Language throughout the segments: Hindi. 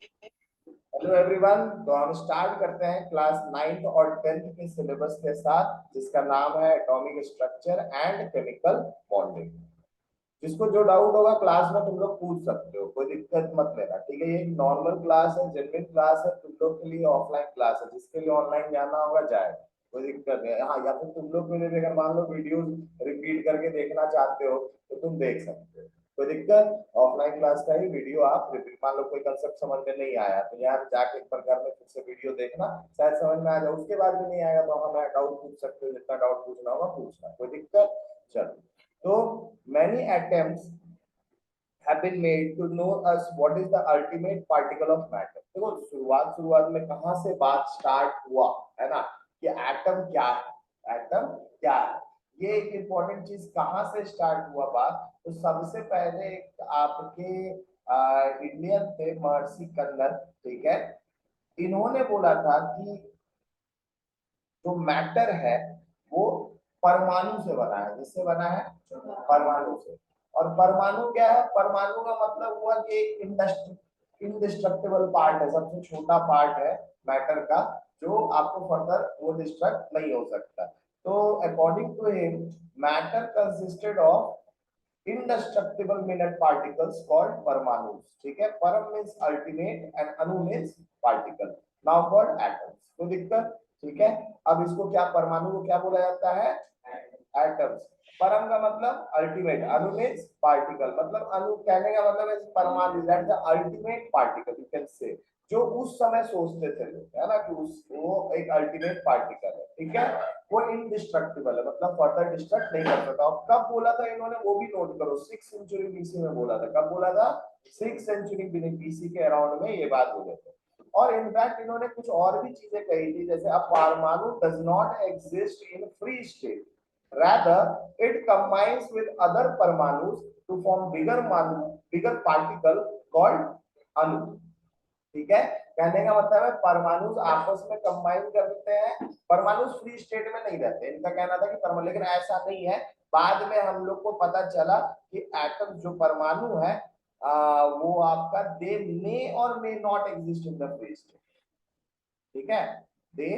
Hello everyone. तो हम स्टार्ट करते हैं क्लास 9th और 10th के सिलेबस के साथ, जिसका नाम है atomic structure and chemical bonding. जिसको जो डाउट होगा क्लास में तुम लोग पूछ सकते हो, कोई दिक्कत मत लेना, ठीक है। ये नॉर्मल क्लास है, जेन्युइन क्लास है, तुम लोग के लिए ऑफलाइन क्लास है। जिसके लिए ऑनलाइन जाना होगा जाए, कोई दिक्कत नहीं है। हाँ, या फिर तुम लोग के लिए भी अगर मान लो वीडियो रिपीट करके देखना चाहते हो तो तुम देख सकते हो, कोई दिक्कत। ऑफलाइन क्लास का ही वीडियो आप रिपीट, मान लो कोई कंसेप्ट समझ में नहीं आया तो यार जाके एक प्रकार में फिर से वीडियो देखना, शायद समझ में आ जाए। उसके बाद भी नहीं आएगा तो हमें डाउट पूछ सकते हो, जितना डाउट पूछना होगा पूछना, कोई दिक्कत। चलो, तो many attempts have been made to know us what is the ultimate particle of matter। देखो शुरुआत शुरुआत में कहां से बात स्टार्ट हुआ है ना, कि एटम क्या है, एटम क्या है। ये एक इंपॉर्टेंट चीज, कहां से स्टार्ट हुआ बात। तो सबसे पहले आपके इंडियन थे महर्षि कन्नर, ठीक है। इन्होंने बोला था कि जो मैटर है वो परमाणु से बना है। जिससे बना है? परमाणु से। और परमाणु क्या है? परमाणु का मतलब हुआ कि इनडिस्ट्रक्टिबल पार्ट है, सबसे छोटा पार्ट है मैटर का, जो आपको फर्दर वो डिस्ट्रक्ट नहीं हो सकता। तो according to him, matter consisted of indestructible minute particles called परमाणु, ठीक है। परम मीन्स अल्टीमेट एंड अणु means particle, now called atoms. तो दिक्कत, ठीक है। अब इसको क्या, परमाणु को क्या बोला जाता है? एटम्स। परम का मतलब अल्टीमेट, अणु मीन्स पार्टिकल, मतलब अणु कहने का मतलब है परमाणु, that the ultimate particle you can से। जो उस समय सोचते थे लोग, है ना, कि उस वो एक अल्टीमेट पार्टिकल है, ठीक है। वो इनडिस्ट्रक्टिबल है, मतलब फर्दर डिस्ट्रक्ट नहीं कर सकता। और कब बोला था इन्होंने वो भी नोट करो, 6 सेंचुरी बीसी में बोला था। कब बोला था? 6 सेंचुरी बीसी के अराउंड में ये बात बोले थे। और इनफैक्ट इन्होंने कुछ और भी चीजें कही थी, जैसे अब परमाणु does not exist in free state, rather it combines with other परमाणुस to form bigger particle called अणु, ठीक है। कहने का मतलब है परमाणु आपस में कंबाइन करते हैं, परमाणु फ्री स्टेट में नहीं रहते। इनका कहना था कि परमाणु, लेकिन ऐसा नहीं है। बाद में हम लोग को पता चला कि एटम जो परमाणु है वो आपका दे मे और may not exist in the free state, ठीक है। दे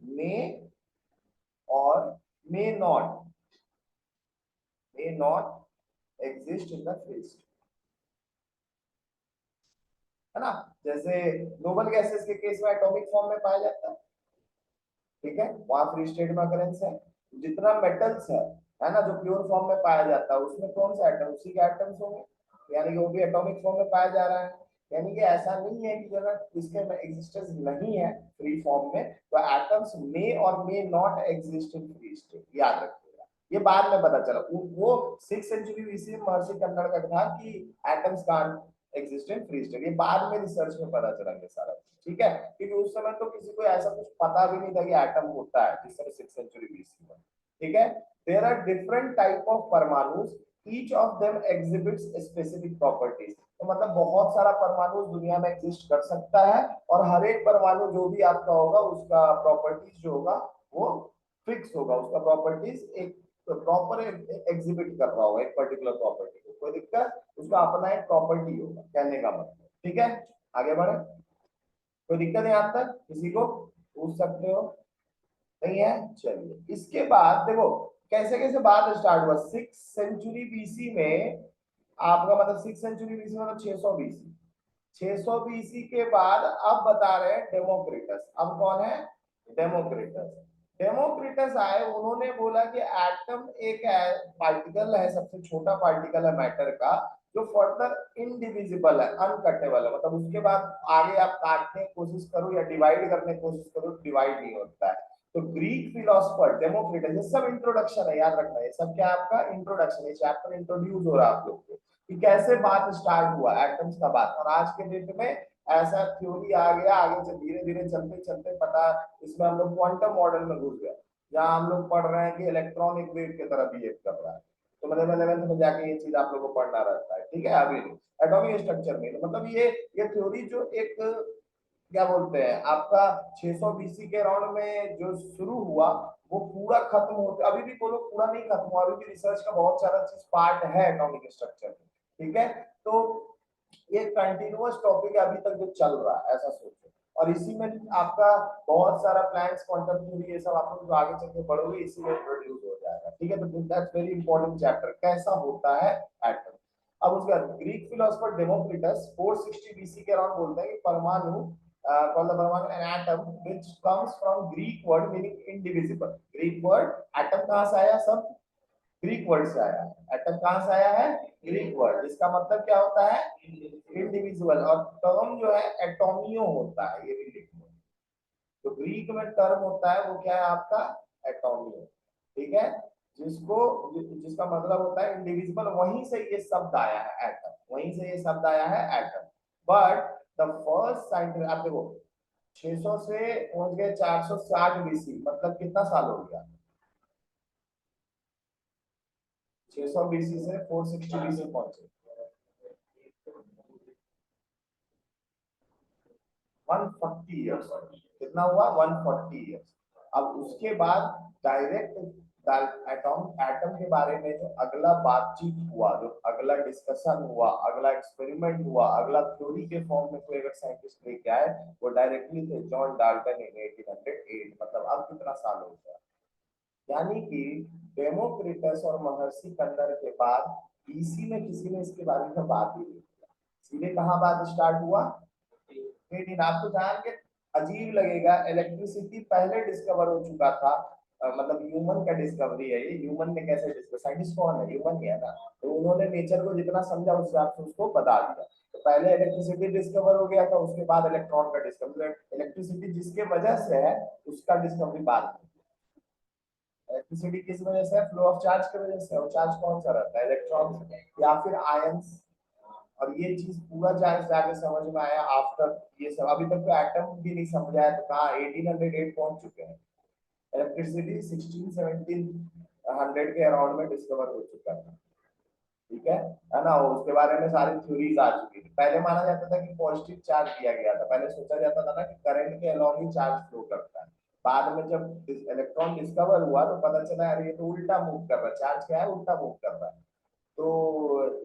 मे और may not exist in the free state, है ना। जैसे नोबल गैसेस के केस में एटॉमिक फॉर्म में पाया जाता है, ठीक है, वहां फ्री स्टेट में अकरेंस है। जितना मेटल्स है ना, जो प्योर फॉर्म में पाया जाता है उसमें कौन सा एटम, उसी के एटम्स होंगे, यानी कि वो भी एटॉमिक फॉर्म में पाया जा रहा है। यानी कि ऐसा नहीं है कि अगर इसके में एग्जिस्टेंस नहीं है फ्री फॉर्म में, तो एटम्स मे और may not exist in free state, याद रखिएगा। ये बाद में पता चला, वो 6 सेंचुरी बीसी में महर्षि कन्नड़ का था कि atoms can't exist in free state. ये बाद में रिसर्च में पता चला ये सारा, ठीक है। क्योंकि उस समय तो किसी को ऐसा कुछ पता भी नहीं था कि एटम होता है, जिस तरह 6 सेंचुरी बीसी में, ठीक है। There are different type of परमाणु, each of them exhibits specific properties. तो मतलब बहुत सारा परमाणु दुनिया में एग्जिस्ट कर सकता है, और हर एक परमाणु जो भी आपका होगा उसका प्रॉपर्टीज जो होगा वो फिक्स होगा, उसका प्रॉपर्टीज एक प्रॉपर एग्जिबिट कर रहा होगा एक पर्टिकुलर प्रॉपर्टी को, कोई दिक्कत। उसका अपना एक प्रॉपर्टी होगा, कहने का मतलब, ठीक है। आगे बढ़े, कोई दिक्कत है यहाँ तक? किसी को पूछ सकते हो? नहीं है? चलिए, इसके बाद देखो कैसे कैसे बात स्टार्ट हुआ। 6 सेंचुरी बीसी में आपका मतलब 6 सेंचुरी बीसी मतलब 600 बीसी, 600 बीसी के बाद अब बता रहे हैं डेमोक्रिटस। अब कौन है? डेमोक्रिटस। डेमोक्रिटस आए, उन्होंने बोला कि एटम एक पार्टिकल है, सबसे छोटा पार्टिकल है मैटर का, जो फर्दर इनडिविजिबल है, अनकटेबल है। मतलब उसके बाद आगे आप काटने की कोशिश करो या डिवाइड करने की कोशिश करो, डिवाइड नहीं होता है। तो ग्रीक फिलोसफर डेमोक्रिटस, ये सब इंट्रोडक्शन है, याद रखना। ये सब क्या आपका इंट्रोडक्शन है, चैप्टर इंट्रोड्यूस हो रहा है आप लोग को कि कैसे बात स्टार्ट हुआ एटम्स का बात। और आज के डेट में ऐसा थ्योरी आ गया, आगे से धीरे धीरे चलते चलते पता, इसमें हम लोग क्वांटम मॉडल में घुस गए, जहां हम लोग पढ़ रहे हैं कि इलेक्ट्रॉनिक वेव की तरह बिहेव कर रहा है। तो मतलब 11th में जाके ये चीज आप लोगों को पढ़ना रहता है, ठीक है। अभी नहीं, एटॉमिक स्ट्रक्चर में मतलब ये थ्योरी जो एक क्या बोलते हैं आपका 600 बीसी के राउंड में जो शुरू हुआ, वो पूरा खत्म हो, अभी भी बोलो पूरा नहीं खत्म हुआ, अभी भी रिसर्च का बहुत सारा चीज पार्ट है एटॉमिक स्ट्रक्चर में, ठीक है। तो ये कंटिन्यूअस टॉपिक है अभी तक जो चल रहा है, ऐसा सोचो। और इसी में आपका बहुत सारा प्लांट्स, क्वांटम थ्योरी, ये सब आप लोग जो आगे चल के पढ़ोगे इसी में इंट्रोड्यूस हो जाएगा। ठीक है, तो दैट्स वेरी इंपॉर्टेंट चैप्टर, कैसा होता है एटम। अब उसके बाद ग्रीक फिलोसोफर डेमोक्रिटस 460 बीसी के अराउंड बोलते हैं कि परमाणु called the परमाणु an atom which comes from Greek word meaning indivisible। Greek word atom कहां से आया? सब ग्रीक वर्ड से आया है। एटम कहां से आया है? ग्रीक वर्ड, जिसका मतलब क्या होता है? इंडिविजुअल। और टर्म जो है एटोमियो होता है, ये भी लिखो। तो ग्रीक में टर्म होता है वो क्या है आपका? एटोमियो। ठीक है, जिसको जिसका मतलब होता है इंडिविजुअल, वहीं से ये शब्द आया है एटम, वहीं से ये शब्द आया है atom. But the first scientific, आप देखो 600 से पहुंच गए 460 बीसी, मतलब कितना साल हो गया? 600 बीसी से 460 बीसी पहुंचे, 140 ईयर्स। कितना हुआ? 140 ईयर्स। अब उसके बाद डायरेक्ट एटम एटम के बारे में जो अगला बातचीत हुआ, जो अगला डिस्कशन हुआ, अगला एक्सपेरिमेंट हुआ, अगला थ्योरी के फॉर्म में कोई अगर साइंटिस्ट लेके आए, वो डायरेक्टली थे जॉन डाल्टन इन 1808। मतलब अब कितना साल हो गया? यानी कि डेमोक्रिटस और महर्षि कंदर के बाद बीसी में किसी ने इसके बारे में बात ही नहीं किया। सीधे कहाँ बात स्टार्ट हुआ? लेकिन आपको जान के अजीब लगेगा, इलेक्ट्रिसिटी पहले डिस्कवर हो चुका था। मतलब ह्यूमन का डिस्कवरी है ये। ह्यूमन ने कैसे डिस्कवर? साइंटिस्ट कौन है? ह्यूमन ही है ना। तो उन्होंने नेचर को जितना समझा उस हिसाब से उसको बता दिया। तो पहले इलेक्ट्रिसिटी डिस्कवर हो गया था, उसके बाद इलेक्ट्रॉन का डिस्कवरी। इलेक्ट्रिसिटी जिसके वजह से है उसका डिस्कवरी बाद में। इलेक्ट्रिसिटी किस वजह से है? फ्लो ऑफ चार्ज की वजह से। और चार्ज कौन सा रहता है? इलेक्ट्रॉन या फिर आयंस। और ये चीज पूरा चार्ज जाके समझ में आया आफ्टर ये सब। अभी तक तो एटम भी नहीं समझा है, तो कहाँ 1808 पहुंच चुके हैं। इलेक्ट्रिसिटी 16 1700 के अराउंड में डिस्कवर हो चुका था। ठीक है ना। उसके बारे में सारी थ्योरीज आ चुकी थी। पहले माना जाता था कि पॉजिटिव चार्ज दिया गया था, पहले सोचा जाता था ना कि करंट के अलोंग ही चार्ज फ्लो करता है। बाद में जब इलेक्ट्रॉन डिस्कवर हुआ तो पता चला यार ये तो उल्टा मूव कर रहा है, चार्ज क्या है? उल्टा मूव कर रहा है। तो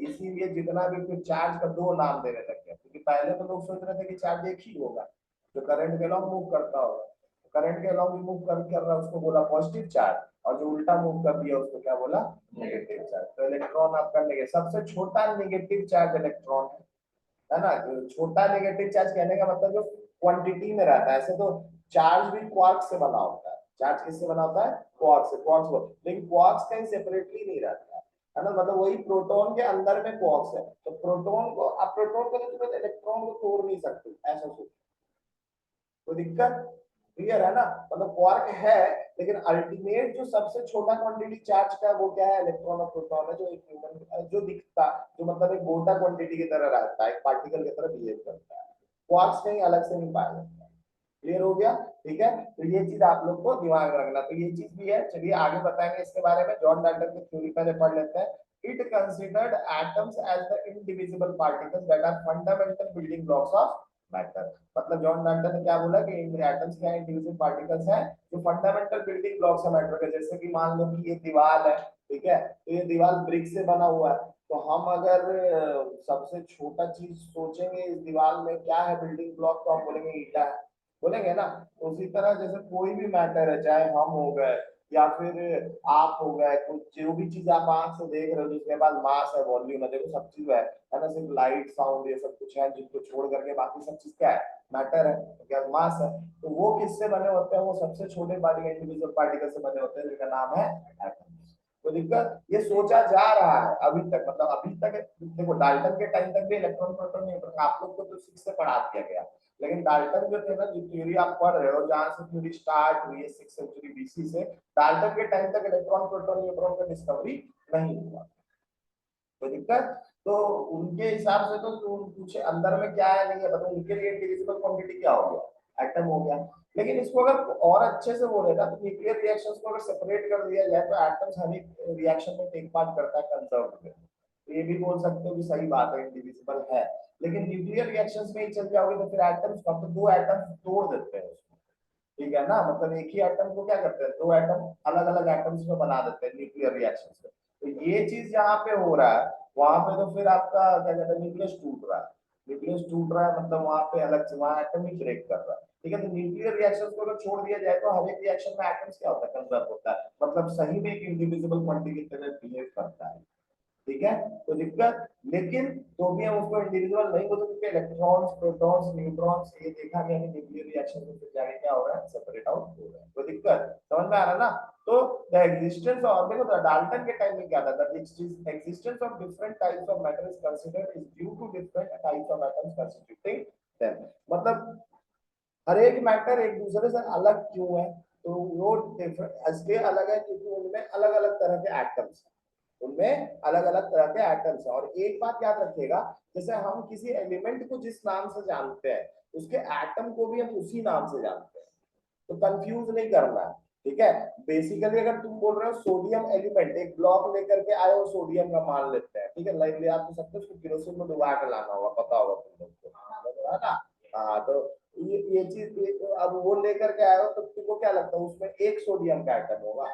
इसीलिए जितना भी फिर चार्ज का दो नाम देने लग गए, क्योंकि पहले तो लोग सोच रहे थे कि चार्ज एक ही होगा जो करंट के अलोंग मूव करता होगा। करंट के अलोंग मूव कर रहा है उसको बोला पॉजिटिव चार्ज, और जो उल्टा मूव कर दिया उसको क्या बोला? Negative charge. तो इलेक्ट्रॉन आपका सबसे छोटा नेगेटिव चार्ज इलेक्ट्रॉन है ना। छोटा नेगेटिव चार्ज कहने का मतलब जो क्वांटिटी में रहता है। ऐसे तो चार्ज भी क्वार्क से बना होता है। चार्ज किससे बना होता है? क्वार्क से। क्वार्क्स, लेकिन क्वार्क्स कहीं सेपरेटली नहीं रहता है ना। मतलब वही प्रोटॉन के अंदर में क्वार्क्स है। तो प्रोटॉन को, आप प्रोटॉन को तो तुरंत इलेक्ट्रॉन को तोड़ नहीं सकते, ऐसा सोचो। तो दिक्कत क्लियर है ना। मतलब क्वार्क है, लेकिन अल्टीमेट जो सबसे छोटा क्वांटिटी चार्ज का वो क्या है? इलेक्ट्रॉन और प्रोटॉन है। जो एक ह्यूमन जो दिखता, जो मतलब एक मोटा क्वांटिटी की तरह रहता है, एक पार्टिकल की तरह बिहेव करता है। क्वार्क्स कहीं अलग से नहीं पाया जाता। क्लियर हो गया? ठीक है, तो ये चीज आप लोग को दिमाग में रखना। तो ये चीज भी है, चलिए आगे बताएंगे इसके बारे में। जॉन डाल्टन की थ्योरी पहले पढ़ लेते हैं। It considered atoms as the indivisible particles that are fundamental building blocks of matter. मतलब जॉन डाल्टन ने क्या बोला कि एटम्स क्या इंडिविजुअल पार्टिकल्स हैं जो फंडामेंटल बिल्डिंग ब्लॉक्स है मैटर के। जैसे कि मान लो कि ये दीवार है, ठीक है, तो ये दीवार ब्रिक से बना हुआ है। तो हम अगर सबसे छोटा चीज सोचेंगे इस दीवार में क्या है बिल्डिंग ब्लॉक, तो हम बोलेंगे ईटा है, बोलेंगे ना। तो उसी तरह जैसे कोई भी मैटर है, चाहे हम हो गए या फिर आप हो गए, कुछ जो भी चीज आप आंख से देख रहे हो जिसके पास मास है, वॉल्यूम है, देखो सब चीज है ना। सिर्फ लाइट साउंड ये सब कुछ है, जिनको छोड़ करके बाकी सब चीज क्या है? मैटर है, क्या मास है। तो वो किससे बने होते हैं? वो सबसे छोटे पार्टिकल, इंडिविजुअल पार्टिकल से बने होते हैं, जिनका नाम है एटम। तो दिक्कत ये सोचा जा रहा है अभी तक, मतलब अभी तक देखो डाल्टन के टाइम तक भी इलेक्ट्रॉन प्रोटॉन न्यूट्रॉन आप लोग को तो 6 से पढ़ा दिया गया। लेकिन डाल्टन जो थे ना, जो थ्योरी आप पढ़ रहे हो, जहां से थ्योरी स्टार्ट हुई है 6 सेंचुरी बीसी से, डाल्टन के टाइम तक इलेक्ट्रॉन प्रोटॉन न्यूट्रॉन का डिस्कवरी नहीं हुआ। तो दिक्कत तो उनके हिसाब से तो पूछे अंदर में क्या है नहीं है, मतलब उनके लिए इंडिविजुअल क्वांटिटी क्या हो गया? एटम हो गया। लेकिन इसको अगर और अच्छे से बोले ना, तो न्यूक्लियर रिएक्शंस को अगर सेपरेट कर दिया जाए तो एटम्स हर एक रिएक्शन में टेक पार्ट करता है कंजर्व में। तो ये भी बोल सकते हो कि सही बात है, इंडिविजिबल है। लेकिन न्यूक्लियर रिएक्शंस में ही चल जाओगे तो फिर एटम्स का तो दो एटम्स तोड़ देते हैं उसको। ठीक है ना, मतलब एक ही एटम को क्या करते हैं, दो एटम अलग अलग एटम्स में बना देते हैं न्यूक्लियर रिएक्शंस में। तो ये चीज जहाँ पे हो रहा है वहां पे तो फिर आपका क्या कहते हैं, न्यूक्लियस टूट रहा है। न्यूक्लियस टूट रहा है मतलब वहां पे अलग, वहां एटम ही ब्रेक कर रहा है, ठीक है। तो न्यूक्लियर रिएक्शंस को अगर छोड़ दिया जाए तो हर एक रिएक्शन में एटम्स क्या होता है, कंजर्व होता है, मतलब सही में एक इंडिविजुअल क्वांटिटी की तरह बिहेव करता है, ठीक है। तो दिक्कत, लेकिन तो भी हम उसको इंडिविजुअल नहीं बोलते क्योंकि इलेक्ट्रॉन्स, प्रोटॉन्स, न्यूट्रॉन्स, ये देखा गया कि न्यूक्लियर रिएक्शन में फिर जाके क्या हो रहा है, सेपरेट आउट हो रहा है। तो दिक्कत समझ में आ रहा है ना। तो द एग्जिस्टेंस ऑफ, देखो डाल्टन के टाइम में क्या था, the existence of different types of matter is considered is due to different types of atoms constituting them, मतलब हर एक मैटर एक दूसरे से अलग क्यों है, तो वो डिफरेंट इसलिए अलग है क्योंकि उनमें अलग अलग तरह के एटम्स, उनमें अलग अलग तरह के एटम्स है। और एक बात याद रखिएगा, जैसे हम किसी एलिमेंट को जिस नाम से जानते हैं उसके एटम को भी हम उसी नाम से जानते हैं, तो कंफ्यूज नहीं करना है, ठीक है। बेसिकली अगर तुम बोल रहे हो सोडियम एलिमेंट, एक ब्लॉक लेकर के आए हो सोडियम का मान लेते हैं, ठीक है, लाइन ले आप तो सकते हो, उसको केरोसिन में डुबा के लाना होगा, पता होगा तुम लोग को, है ना। हाँ तो ये चीज अब वो लेकर के आए हो तो तुमको क्या लगता है उसमें एक सोडियम का एटम होगा,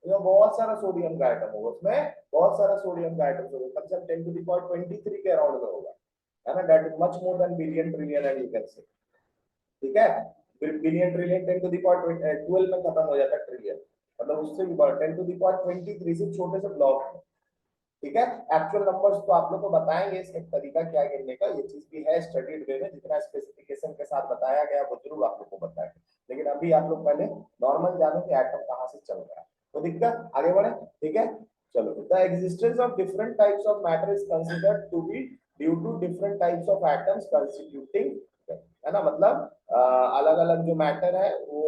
तो बहुत सारा सोडियम का एटम होगा, उसमें बहुत सारा सोडियम का एटम होगा, कम से कम 10 टू द पावर 23 के अराउंड में होगा, है ना, that is much more than billion trillion and you can say, ठीक है। Billion trillion 10 to the power 12 में खत्म हो जाता है ट्रिलियन, मतलब उससे भी बड़ा 10 टू द पावर 23 से छोटे से ब्लॉक में, ठीक है। एक्चुअल नंबर्स तो आप लोग को बताएंगे, इसका तरीका क्या है गिनने का, ये चीज भी है स्टडीड वे में, जितना स्पेसिफिकेशन के साथ बताया गया वो जरूर आप लोग को बताएंगे, लेकिन अभी आप लोग पहले नॉर्मल जानो कि एटम कहाँ से चल रहा है, तो दिक्कत आगे बढ़े, ठीक है। चलो, the existence of different types of matter is considered to be due to different types of atoms constituting, है ना, मतलब अलग अलग जो मैटर है वो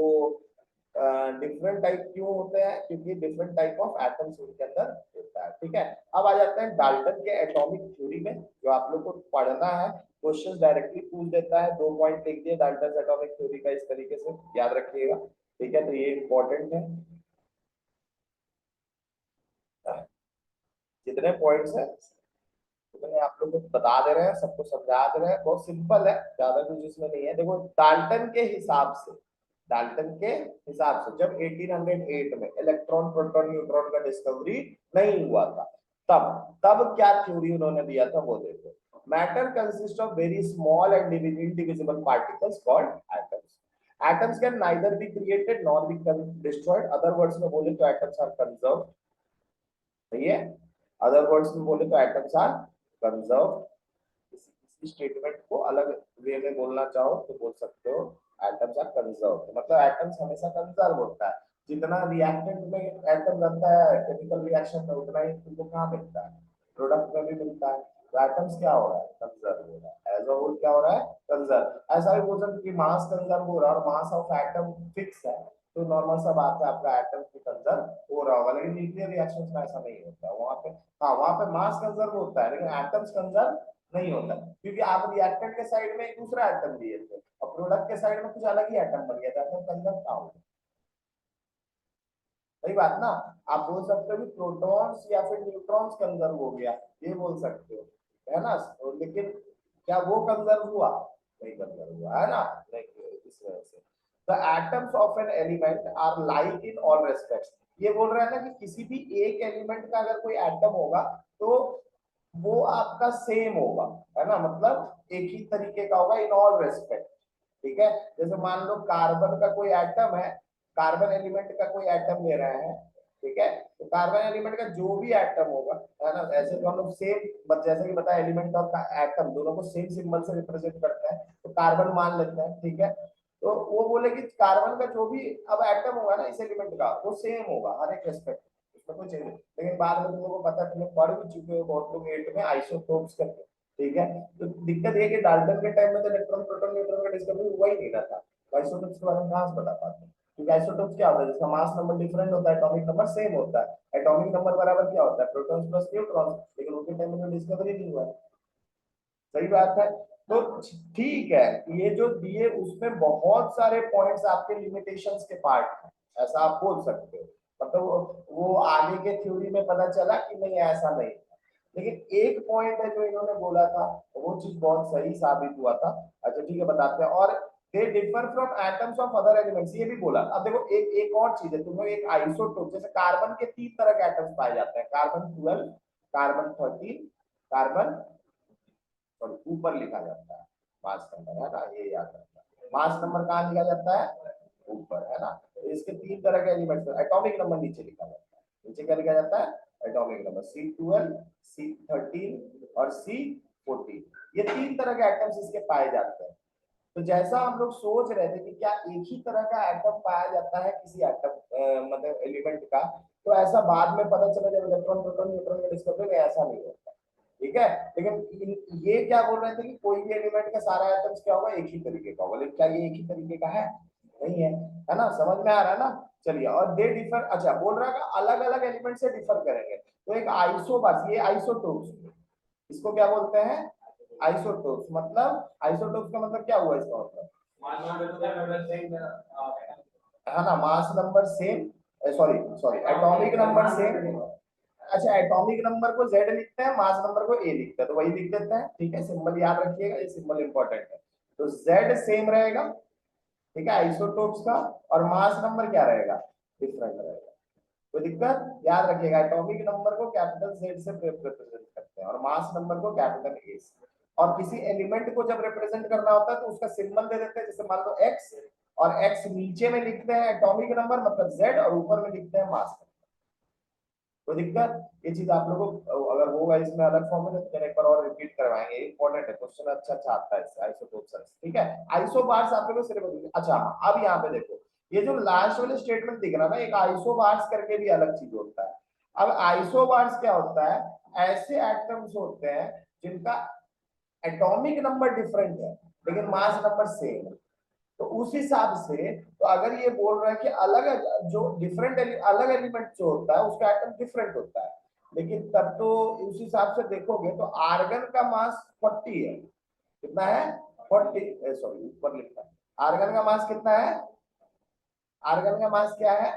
डिफरेंट टाइप क्यों होते हैं, क्योंकि डिफरेंट टाइप ऑफ एटम्स उनके अंदर होता है, ठीक है। अब आ जाते हैं डाल्टन के एटॉमिक थ्योरी में, जो आप लोग को पढ़ना है, क्वेश्चन डायरेक्टली पूछ देता है, 2 पॉइंट लिख दिए डाल्टन एटॉमिक थ्योरी का, इस तरीके से याद रखिएगा, ठीक है, तो ये इंपॉर्टेंट है। जितने पॉइंट्स है उतने आप लोग को बता दे रहे हैं, सबको समझा दे रहे हैं, बहुत सिंपल है, ज्यादा कुछ इसमें नहीं है। देखो डाल्टन के हिसाब से, डाल्टन के हिसाब से जब 1808 में इलेक्ट्रॉन, प्रोटॉन, न्यूट्रॉन का डिस्कवरी नहीं हुआ था, तब तब क्या थ्योरी उन्होंने दिया था वो देखो, matter consist of very small and indivisible particles called atoms, atoms can neither be created nor be destroyed, other words में बोले तो एटम्स आर कंजर्व, सही है, अदर वर्ड्स में बोले तो एटम्स आर कंजर्व। किसी स्टेटमेंट को अलग वे में बोलना चाहो तो बोल सकते हो एटम्स आर कंजर्व, मतलब एटम्स हमेशा कंजर्व होता है, जितना रिएक्टेंट में एटम रहता है केमिकल रिएक्शन में उतना ही तुमको कहाँ मिलता है, प्रोडक्ट में भी मिलता है, तो एटम्स क्या हो रहा है, कंजर्व हो रहा है, एज अ होल क्या हो रहा है, कंजर्व। ऐसा भी बोल सकते कि मास कंजर्व हो रहा है और मास ऑफ एटम फिक्स है, तो नॉर्मल सा बात है, आपका एटम भी कंजर्व हो रहा होगा, लेकिन न्यूक्लियर रिएक्शंस में ऐसा नहीं होता, वहां पे हाँ वहां पे मास कंजर्व होता है लेकिन एटम्स कंजर्व नहीं होता, क्योंकि आप रिएक्टेंट के साइड में एक दूसरा एटम दिए थे और प्रोडक्ट के साइड में कुछ अलग ही एटम बन गया था, एटम कंजर्व कहाँ होगा, सही बात ना। आप बोल सकते हो कि प्रोटॉन्स या फिर न्यूट्रॉन्स कंजर्व हो गया, ये बोल सकते हो, है ना, लेकिन क्या वो कंजर्व हुआ, नहीं कंजर्व हुआ, है ना, नहीं, इस वजह से the atoms of an element are like in all respects, ये बोल रहा है ना कि किसी भी एक एलिमेंट का अगर कोई एटम होगा तो वो आपका सेम होगा, है ना, मतलब एक ही तरीके का होगा इन ऑल रेस्पेक्ट, ठीक है। जैसे मान लो कार्बन का कोई एटम है, कार्बन एलिमेंट का कोई एटम ले रहे हैं, ठीक है, तो कार्बन एलिमेंट का जो भी एटम होगा, है ना, ऐसे तो हम लोग सेम, जैसे कि बताया एलिमेंट और एटम दोनों को सेम सिंबल से रिप्रेजेंट करते हैं, तो कार्बन मान लेते हैं, ठीक है। तो वो बोले कि कार्बन का जो भी अब एटम होगा ना इस एलिमेंट का वो सेम होगा हर एक रेस्पेक्ट, उसमें कोई चेंज नहीं, लेकिन बाद में तुम लोगों को पता है, तुम लोग पढ़ भी चुके हो बहुत लोग 8 में आइसोटोप्स करके, ठीक है। तो दिक्कत ये कि डाल्टन के टाइम में तो इलेक्ट्रॉन, प्रोटॉन, न्यूट्रॉन का डिस्कवरी हुआ ही नहीं था, तो आइसोटोप्स के बारे में कहां से बता पाते हैं, क्योंकि आइसोटोप्स क्या होता है, जिसका मास नंबर डिफरेंट होता है, एटॉमिक नंबर सेम होता है, एटॉमिक नंबर बराबर क्या होता है, प्रोटॉन्स प्लस न्यूट्रॉन्स, लेकिन उनके टाइम में तो डिस्कवरी नहीं हुआ है, सही बात है। तो ठीक है, ये जो दिए उसमें बहुत सारे पॉइंट्स आपके लिमिटेशंस के पार्ट हैं, ऐसा आप बोल सकते हो, मतलब वो आगे के थ्योरी में पता चला कि नहीं ऐसा नहीं, लेकिन एक पॉइंट है जो इन्होंने बोला था वो चीज बहुत सही साबित हुआ था। अच्छा ठीक है, बताते हैं। और they differ from atoms of other elements, ये भी बोला। अब देखो एक एक और चीज है, तुम्हें एक आइसोटोप, जैसे कार्बन के 3 तरह के एटम्स पाए जाते हैं, कार्बन 12, कार्बन 13, कार्बन सॉरी ऊपर लिखा जाता है मास नंबर, है ना, ये याद रखना। मास नंबर कहाँ लिखा जाता है? ऊपर, है ना। तो इसके तीन तरह के एलिमेंट्स, एटॉमिक नंबर नीचे लिखा जाता है। नीचे क्या लिखा जाता है? एटॉमिक नंबर C12, C13 और C14। ये तीन तरह के एटम्स इसके पाए जाते हैं। तो जैसा हम लोग सोच रहे थे कि क्या एक ही तरह का एटम पाया जाता है किसी एटम मतलब एलिमेंट का, तो ऐसा बाद में पता चला जब इलेक्ट्रॉन प्रोटॉन न्यूट्रॉन का डिस्कवरी में, ऐसा नहीं होता, ठीक है। लेकिन ये क्या बोल रहे थे कि कोई भी एलिमेंट का सारा एटम्स क्या होगा? एक ही तरीके का होगा। लेकिन क्या ये एक ही तरीके का है? नहीं है, है ना। समझ में आ रहा है ना? चलिए, और दे डिफर, अच्छा बोल रहा है अलग अलग एलिमेंट से डिफर करेंगे। तो एक आइसोबार्स, ये आइसोटोप्स, इसको क्या बोलते हैं? आइसोटोप्स। मतलब आइसोटोप्स का मतलब क्या हुआ इसका मतलब? है ना, mass number same, sorry sorry atomic number same. अच्छा, एटॉमिक नंबर को Z लिखते हैं, मास नंबर को A लिखते हैं, तो वही लिख देते हैं, ठीक है। सिंबल याद रखिएगा, ये सिंबल इंपॉर्टेंट है। तो Z सेम रहेगा, ठीक है, आइसोटोप्स का, और मास नंबर क्या रहेगा? डिफरेंट रहेगा। तो दिक्कत याद रखिएगा, एटॉमिक नंबर को कैपिटल Z से रिप्रेजेंट करते हैं और मास नंबर को कैपिटल A से। और किसी एलिमेंट को जब रिप्रेजेंट करना होता है तो उसका सिंबल दे देते हैं, जैसे मान लो X, और X नीचे में लिखते हैं एटॉमिक नंबर मतलब Z, और ऊपर में लिखते हैं मास नंबर। तो दिक्कत, ये चीज आप लोगों को अगर होगा इसमें अलग फॉर्म में तो एक बार और रिपीट करवाएंगे, इंपॉर्टेंट है, क्वेश्चन अच्छा अच्छा आता है इससे, आइसोटोप्स, ठीक है। आइसोबार्स आप लोगों को सिलेबस। अच्छा अब यहाँ पे देखो, ये जो लास्ट वाले स्टेटमेंट दिख रहा है ना, एक आइसोबार्स करके भी अलग चीज होता है। अब आइसोबार्स क्या होता है? ऐसे एटम्स होते हैं जिनका एटॉमिक नंबर डिफरेंट है लेकिन मास नंबर सेम है। तो उस हिसाब से, तो अगर ये बोल रहा है कि अलग जो डिफरेंट अलग एलिमेंट जो होता है उसका एटम डिफरेंट होता है, लेकिन तब तो उस हिसाब से देखोगे तो आर्गन का मास 40 है। कितना है? 40, सॉरी ऊपर लिखा है, आर्गन का मास कितना है? आर्गन का मास क्या है?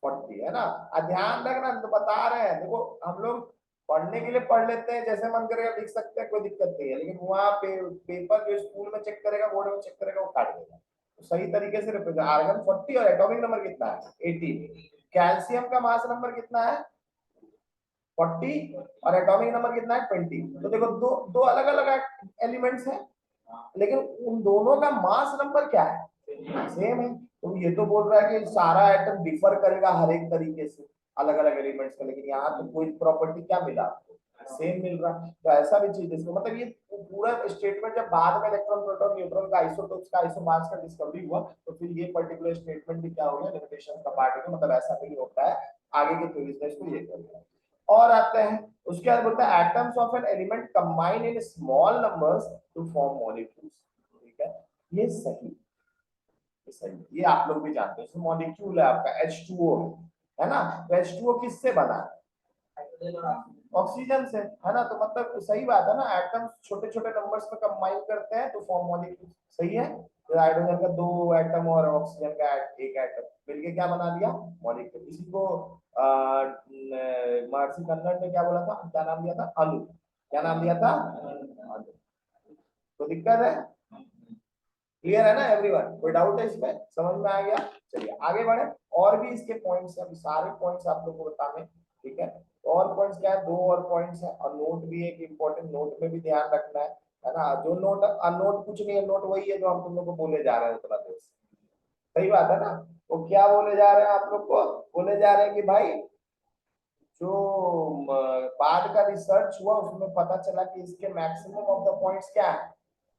40, है ना। ध्यान रखना, तो बता रहे हैं, देखो हम लोग पढ़ने के लिए पढ़ लेते हैं, जैसे मन करेगा लिख सकते हैं, कोई दिक्कत नहीं है, लेकिन वहां पे पेपर जो स्कूल में चेक करेगा, बोर्ड में चेक करेगा, वो काट देगा। तो सही तरीके से रिप्रेजेंट, आर्गन 40 और एटॉमिक नंबर कितना है? 18। कैल्शियम का मास नंबर कितना है? 40 और एटॉमिक नंबर कितना है? 20। तो देखो दो दो अलग अलग एलिमेंट्स हैं, लेकिन उन दोनों का मास नंबर क्या है? सेम है। तो ये तो बोल रहा है कि सारा एटम डिफर करेगा हर एक तरीके से अलग अलग एलिमेंट्स का, लेकिन यहाँ तो कोई प्रॉपर्टी क्या मिला आपको? सेम मिल रहा। तो ऐसा भी चीज इसको मतलब ये पूरा स्टेटमेंट जब बाद में इलेक्ट्रॉन प्रोटॉन न्यूट्रॉन का आइसोटोप्स का आइसोमास का डिस्कवरी हुआ, तो फिर ये पर्टिकुलर स्टेटमेंट भी क्या हो गया? लिमिटेशन का पार्ट हो गया। मतलब ऐसा नहीं होता है, आगे के थ्योरीज में इसको ये करते हैं। और आते हैं उसके बाद, बोलता है atoms of an element combine in small numbers to form molecules, ठीक है। ये सही, ये आप लोग भी जानते हैं। मॉलिक्यूल है आपका H2O, है ना। तो H2O किससे बना है? ऑक्सीजन से, है ना। तो मतलब सही बात है ना, एटम्स छोटे छोटे नंबर्स में कंबाइन करते हैं तो फॉर्म मॉलिक्यूल, सही है। तो हाइड्रोजन का 2 एटम और ऑक्सीजन का एक एटम मिलके क्या बना दिया? मॉलिक्यूल। इसी को महर्षि कन्नड़ ने क्या बोला था, क्या नाम दिया था? अणु। क्या नाम दिया था? अणु। तो दिक्कत है, क्लियर है ना एवरीवन? कोई डाउट है इसमें? समझ में आ गया? चलिए आगे बढ़े। और भी इसके पॉइंट्स हैं, सारे पॉइंट्स आप लोग को बताने, ठीक है। तो और पॉइंट्स क्या है? दो और पॉइंट्स है, और नोट भी एक इंपॉर्टेंट, नोट में भी ध्यान रखना है ना। जो नोट, नोट कुछ नहीं है, नोट वही है जो हम तुम लोग को बोले जा रहे हैं उतना देर से। सही बात है ना। वो क्या बोले जा रहे हैं आप लोग को? बोले जा रहे हैं कि भाई जो बाद का रिसर्च हुआ उसमें पता चला कि इसके मैक्सिमम ऑफ द पॉइंट्स क्या है?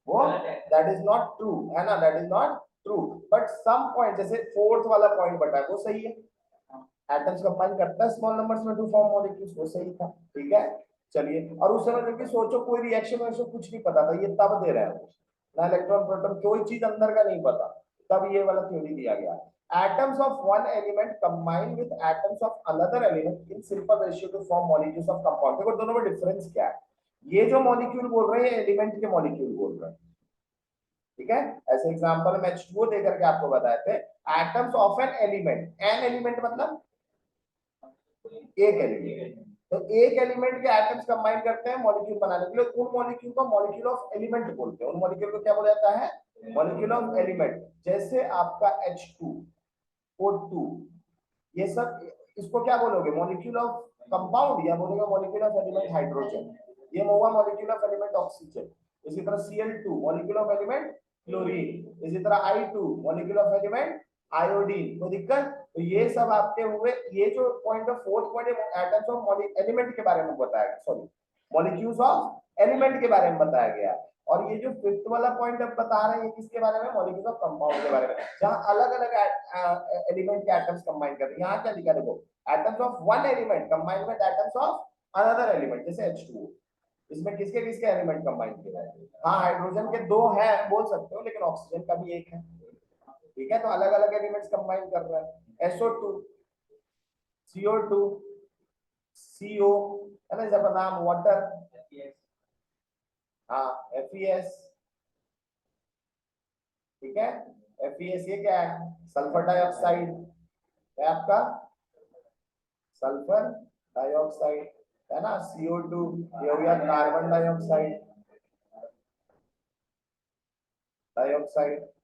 वो दैट इज नॉट ट्रू, है ना, that is not true. But some point, जैसे फोर्थ वाला पॉइंट बता है, वो सही है। एटम्स कंबाइन करता है स्मॉल नंबर्स में टू फॉर्म मॉलिक्यूल्स, वो सही था, ठीक है। चलिए, और उस समय जबकि सोचो कोई रिएक्शन वैक्शन कुछ नहीं पता था, ये तब दे रहे हैं ना, इलेक्ट्रॉन प्रोटॉन कोई चीज अंदर का नहीं पता, तब ये वाला थ्योरी दिया गया। atoms of one element combine with atoms of another element in simple ratio to form molecules of compound। देखो दोनों में डिफरेंस क्या है? ये जो मॉलिक्यूल बोल रहे हैं एलिमेंट के मॉलिक्यूल बोल रहे हैं, ठीक है। ऐसे एग्जांपल में H2O देकर के आपको बताए थे, atoms of an element, an element मतलब एक एलिमेंट। तो एक एलिमेंट के एटम्स कंबाइन करते हैं मॉलिक्यूल बनाने के लिए, उन मॉलिक्यूल को मॉलिक्यूल ऑफ एलिमेंट बोलते हैं। उन मॉलिक्यूल को क्या बोला जाता है? Molecule of element. जैसे आपका H2, O2, ये सब, इसको क्या बोलोगे? मॉलिक्यूल ऑफ कंपाउंड, या बोलोगे मॉलिक्यूल ऑफ एलिमेंट हाइड्रोजन, ये हुआ मॉलिक्यूल ऑफ एलिमेंट ऑक्सीजन। इसी तरह Cl2 molecule of element chlorine. इसी तरह I2 molecule of element iodine. कोई दिक्कत? तो ये सब आपके हुए। ये जो point of fourth point atoms of element के बारे में बताया गया, सॉरी मॉलिक्यूल्स ऑफ एलिमेंट के बारे में बताया गया। और ये जो फिफ्थ वाला पॉइंट अब बता रहे हैं किसके बारे में? मॉलिक्यूल्स ऑफ कंपाउंड के बारे में, जहां अलग अलग एलिमेंट के एटम्स कंबाइन करते हैं। यहाँ क्या लिखा देखो, atoms of one element combine with atoms of another element, जैसे H2O। इसमें किसके किसके एलिमेंट कंबाइन किए गए हैं? हाँ हाइड्रोजन के दो हैं बोल सकते हो, लेकिन ऑक्सीजन का भी एक है। ठीक है, तो अलग अलग एलिमेंट्स कंबाइन कर रहे हैं। SO2 CO2 CO है ना, इसका नाम वाटर। हाँ FeS। ठीक है, FeS ये क्या है? सल्फर डाइऑक्साइड है आपका, सल्फर डाइऑक्साइड है ना। CO2 ये हो गया कार्बन डाइऑक्साइड,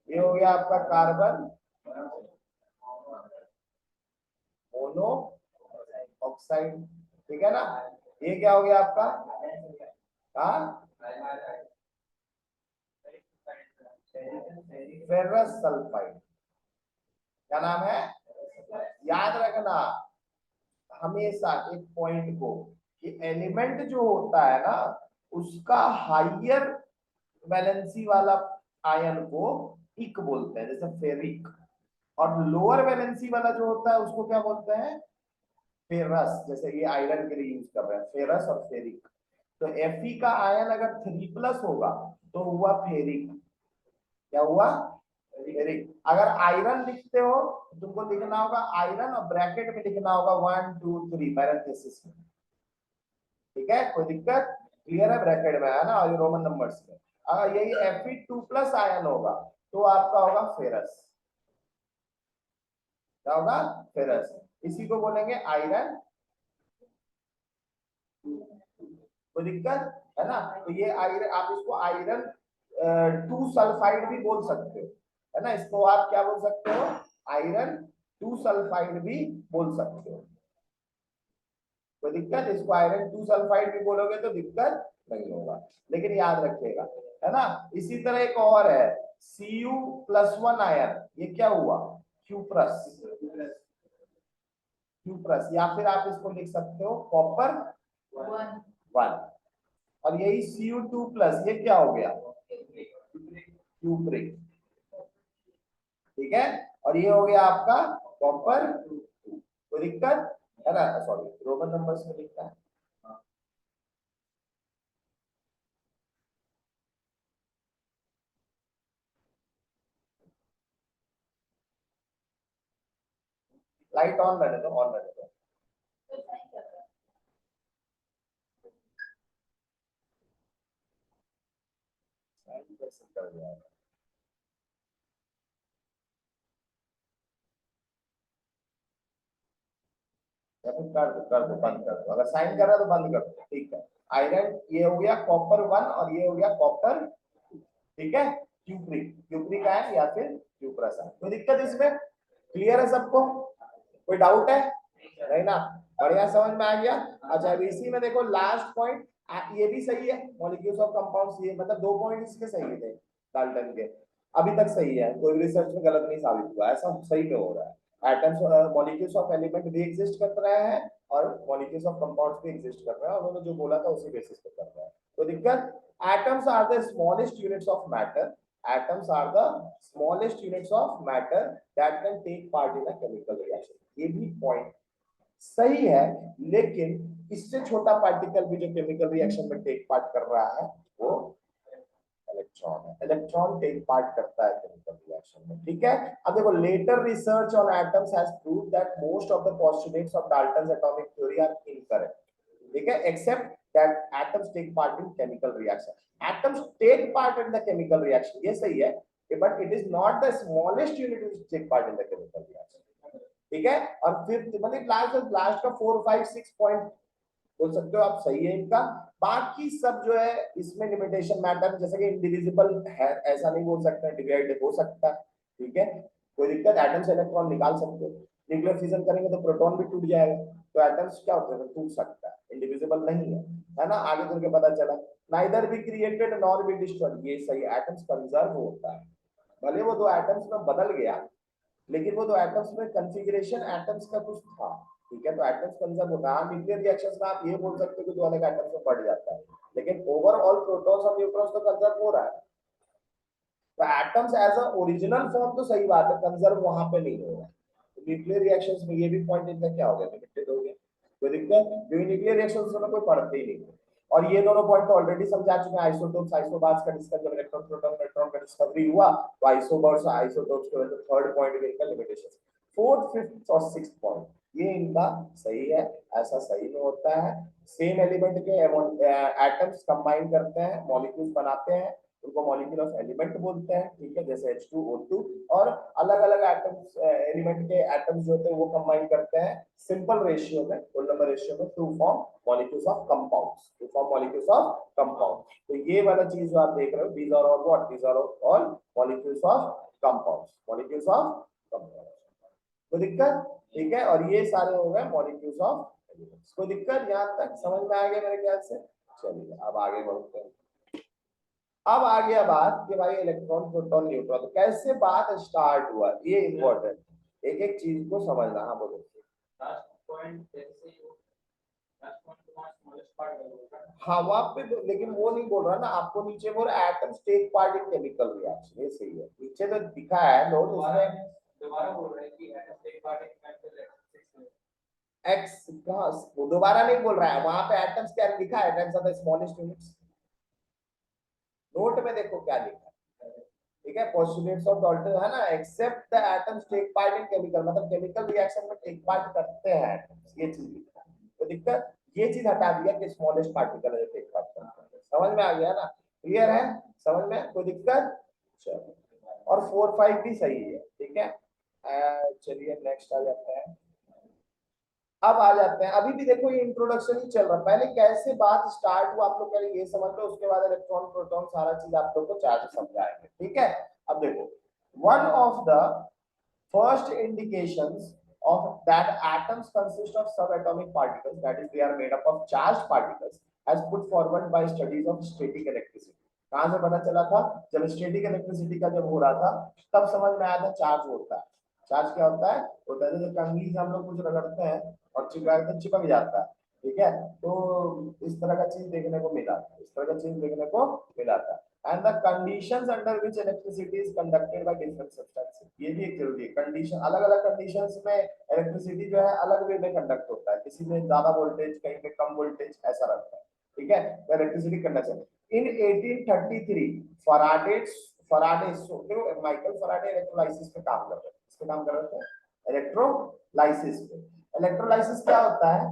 ये हो गया आपका कार्बन मोनो ऑक्साइड। ठीक है ना, ये क्या हो गया आपका? हाँ फेरस सल्फाइड। क्या नाम है? याद रखना हमेशा एक पॉइंट को, कि एलिमेंट जो होता है ना उसका हाइयर वैलेंसी वाला आयन को इक बोलते हैं, जैसे फेरिक। और लोअर वैलेंसी वाला जो होता है उसको क्या बोलते हैं? फेरस। जैसे ये आयरन के लिए यूज कर रहे हैं, फेरस और फेरिक। तो Fe का आयन अगर 3+ होगा तो हुआ फेरिक। क्या हुआ? फेरिक। अगर आयरन लिखते हो तो तुमको लिखना होगा आयरन और ब्रैकेट में लिखना होगा 1 2 3 पैरेंथेसिस में। ठीक है, कोई दिक्कत? क्लियर है? ब्रैकेट में है ना, और रोमन नंबर्स में। अगर यही Fe2+ आयन होगा तो आपका होगा फेरस। क्या होगा? फेरस। इसी को बोलेंगे आयरन। कोई दिक्कत है ना? तो ये आयरन, आप इसको आयरन 2 सल्फाइड भी बोल सकते हो, है ना। इसको आप क्या बोल सकते हो? आयरन 2 सल्फाइड भी बोल सकते हो। कोई दिक्कत? इसको आयरन 2 सल्फाइड भी बोलोगे तो दिक्कत नहीं होगा, लेकिन याद रखिएगा, है ना। इसी तरह एक और है Cu+1 आयन, ये क्या हुआ? Q+, या फिर आप इसको लिख सकते हो कॉपर 1। और यही Cu2+, ये क्या हो गया? क्यूप्रिक। ठीक है, और ये हो गया आपका कॉपर 2। कोई दिक्कत है ना? सॉरी, रोमन नंबर्स में लिखता है। लाइट ऑन रहने दो, ऑन रहने दो। कर दिया, या फिर कर दो बंद कर दो। अगर साइन कर रहा है तो बंद कर दो। ठीक है, आयरन ये हो गया कॉपर 1 और ये हो गया कॉपर 2। ठीक है, क्यूप्रिक आयन या फिर क्यूप्रस आयन। कोई दिक्कत इसमें? क्लियर है सबको? कोई डाउट है? नहीं ना? बढ़िया, समझ में आ गया। अच्छा, अब इसी में देखो लास्ट पॉइंट, ये भी सही है मॉलिक्यूल्स ऑफ कंपाउंड्स। ये मतलब 2 पॉइंट इसके सही थे डाल्टन के, अभी तक सही है, कोई रिसर्च में गलत नहीं साबित हुआ, ऐसा सही में हो रहा है। एटम्स मॉलिक्यूल्स ऑफ एलिमेंट भी एग्जिस्ट कर रहे हैं और मॉलिक्यूल्स ऑफ कंपाउंड्स भी एग्जिस्ट कर रहे हैं, और उन्होंने जो बोला था उसी बेसिस पे कर रहा है। तो दिक्कत, atoms are the smallest units of matter, atoms are the smallest units of matter that can take part in a chemical reaction। ये भी पॉइंट सही है, लेकिन इससे छोटा पार्टिकल भी जो केमिकल रिएक्शन में टेक पार्ट कर रहा है वो इलेक्ट्रॉन है। इलेक्ट्रॉन टेक पार्ट करता है केमिकल रिएक्शन में। ठीक है, अब देखो, later research on atoms has proved that most of the postulates of Dalton's atomic theory are incorrect. ठीक है, except that atoms take part in chemical reaction. Atoms take part in the chemical reaction, ये सही है, but it is not the smallest unit which take part in the chemical reaction. ठीक है, और फिर मतलब लास्ट का 4 5 6 पॉइंट बोल सकते हो आप, सही है इनका। बाकी सब जो है इसमें लिमिटेशन मैटर, जैसे कि इंडिविजिबल है ऐसा नहीं बोल सकते, डिवाइड हो सकता है। ठीक है, कोई दिक्कत? एटम से इलेक्ट्रॉन निकाल सकते हो, न्यूक्लियर फिजन करेंगे तो प्रोटॉन भी टूट जाएगा, तो एटम्स क्या होते हैं, टूट सकता है, इंडिविजिबल नहीं है। है ना, आगे चल के पता चला। Neither be created nor be destroyed, ये सही, एटम्स कंजर्व होता है, भले वो दो एटम्स में बदल गया लेकिन वो दो एटम्स में कॉन्फ़िगरेशन एटम्स का कुछ था, ठीक है, तो एटम्स कंजर्व होता है। न्यूक्लियर रिएक्शंस में आप ये बोल सकते हो कि दो अलग एटम्स में बढ़ जाता है, लेकिन ओवरऑल प्रोटॉन्स और न्यूट्रॉन्स तो कंजर्व हो रहा है। तो atoms as a original form तो सही बात है, कंजर्व वहां पे नहीं हो रहा। तो न्यूक्लियर रिएक्शंस में ये भी पॉइंट इनका क्या हो गया, लिमिटेड हो गया, कोई दिक्कत, क्योंकि न्यूक्लियर रिएक्शंस में कोई पढ़ते ही नहीं। और ये दोनों पॉइंट तो ऑलरेडी समझा चुके हैं, आइसोटोप्स आइसोबार्स का डिस्कस, जब इलेक्ट्रॉन प्रोटॉन न्यूट्रॉन का डिस्कवरी हुआ तो आइसोबार्स आइसोटोप्स के वजह से थर्ड पॉइंट भी इनका लिमिटेशन। फोर्थ, फिफ्थ और सिक्स्थ पॉइंट ये इनका सही है, ऐसा सही में होता है। सेम एलिमेंट के एटम्स कंबाइन करते हैं, मॉलिक्यूल्स बनाते हैं, उनको मॉलिक्यूल ऑफ एलिमेंट बोलते हैं, ठीक है, जैसे H2O2। और अलग अलग एटम्स एलिमेंट के एटम्स जो होते हैं वो कंबाइन करते हैं सिंपल रेशियो में, फुल नंबर रेशियो में, to form molecules of compounds, to form molecules of compound. तो ये वाला चीज जो आप देख रहे हो, these are all what, these are all molecules of compounds, molecules of compounds. कोई दिक्कत, ठीक है, और ये सारे हो गए मॉलिक्यूल्स ऑफ एलिमेंट्स। कोई दिक्कत यहां तक समझ में आ गया मेरे ख्याल से। चलिए अब आगे बढ़ते हैं। अब आ गया बात कि भाई इलेक्ट्रॉन प्रोटॉन न्यूट्रॉन, तो कैसे बात स्टार्ट हुआ, ये इंपॉर्टेंट, एक एक चीज को समझना। हाँ बोलो। हाँ वहां पे लेकिन वो नहीं बोल रहा ना आपको, नीचे बोल रहा atoms take part in chemical reaction, ये सही है, नीचे तो दिखा है नोट उसमें, दोबारा बोल रहा है कि atoms take part in chemical reaction x, वो दोबारा नहीं बोल रहा है, वहां पे एटम्स क्या लिखा है, atoms are the smallest units, note में देखो क्या लिखा है, ठीक है, पोस्टुलेट्स ऑफ डाल्टन है ना, except the atoms take part in chemical, मतलब केमिकल रिएक्शन में टेक पार्ट करते हैं एटम्स, ये चीज लिखा है। तो दिक्कत ये चीज हटा दिया कि स्मॉलेस्ट पार्टिकल है टेक पार्ट करते हैं, समझ में आ गया ना, क्लियर है, समझ में कोई दिक्कत। चलो, और 4 5 भी सही है, ठीक है। चलिए नेक्स्ट आ जाते हैं। अब आ जाते हैं, अभी भी देखो ये इंट्रोडक्शन ही चल रहा है, पहले कैसे बात स्टार्ट हुआ आप लोग पहले ये समझ लो, उसके बाद इलेक्ट्रॉन प्रोटॉन सारा चीज आप लोग को चार्ज समझाएंगे, ठीक है। अब देखो, one of the first indications of that atoms consist of subatomic particles, that is they are made up of charged particles, as put forward by studies of static electricity। कहां से पता चला था, जब स्टैटिक इलेक्ट्रिसिटी का जब हो रहा था तब समझ में आया था चार्ज होता है। चार्ज क्या होता है, जैसे कंघी से हम लोग कुछ रगड़ते हैं और चिपकाते चिपक जाता है, ठीक है, तो इस तरह का चीज देखने को मिला, इस तरह का चीज देखने को मिला था। and the conditions under which electricity is conducted by different substances, ये भी एक जरूरी है, कंडीशन अलग अलग कंडीशंस में इलेक्ट्रिसिटी जो है अलग वे में कंडक्ट होता है, किसी में ज्यादा वोल्टेज कहीं पे कम वोल्टेज ऐसा रहता है, ठीक है, तो इलेक्ट्रिसिटी कंडक्शन। इन 1833 फराडे फराडे देखो माइकल फराडे इलेक्ट्रोलाइसिस पे काम कर रहे थे, इस पे काम कर रहे थे इलेक्ट्रोलाइसिस पे। इलेक्ट्रोलाइसिस क्या होता है,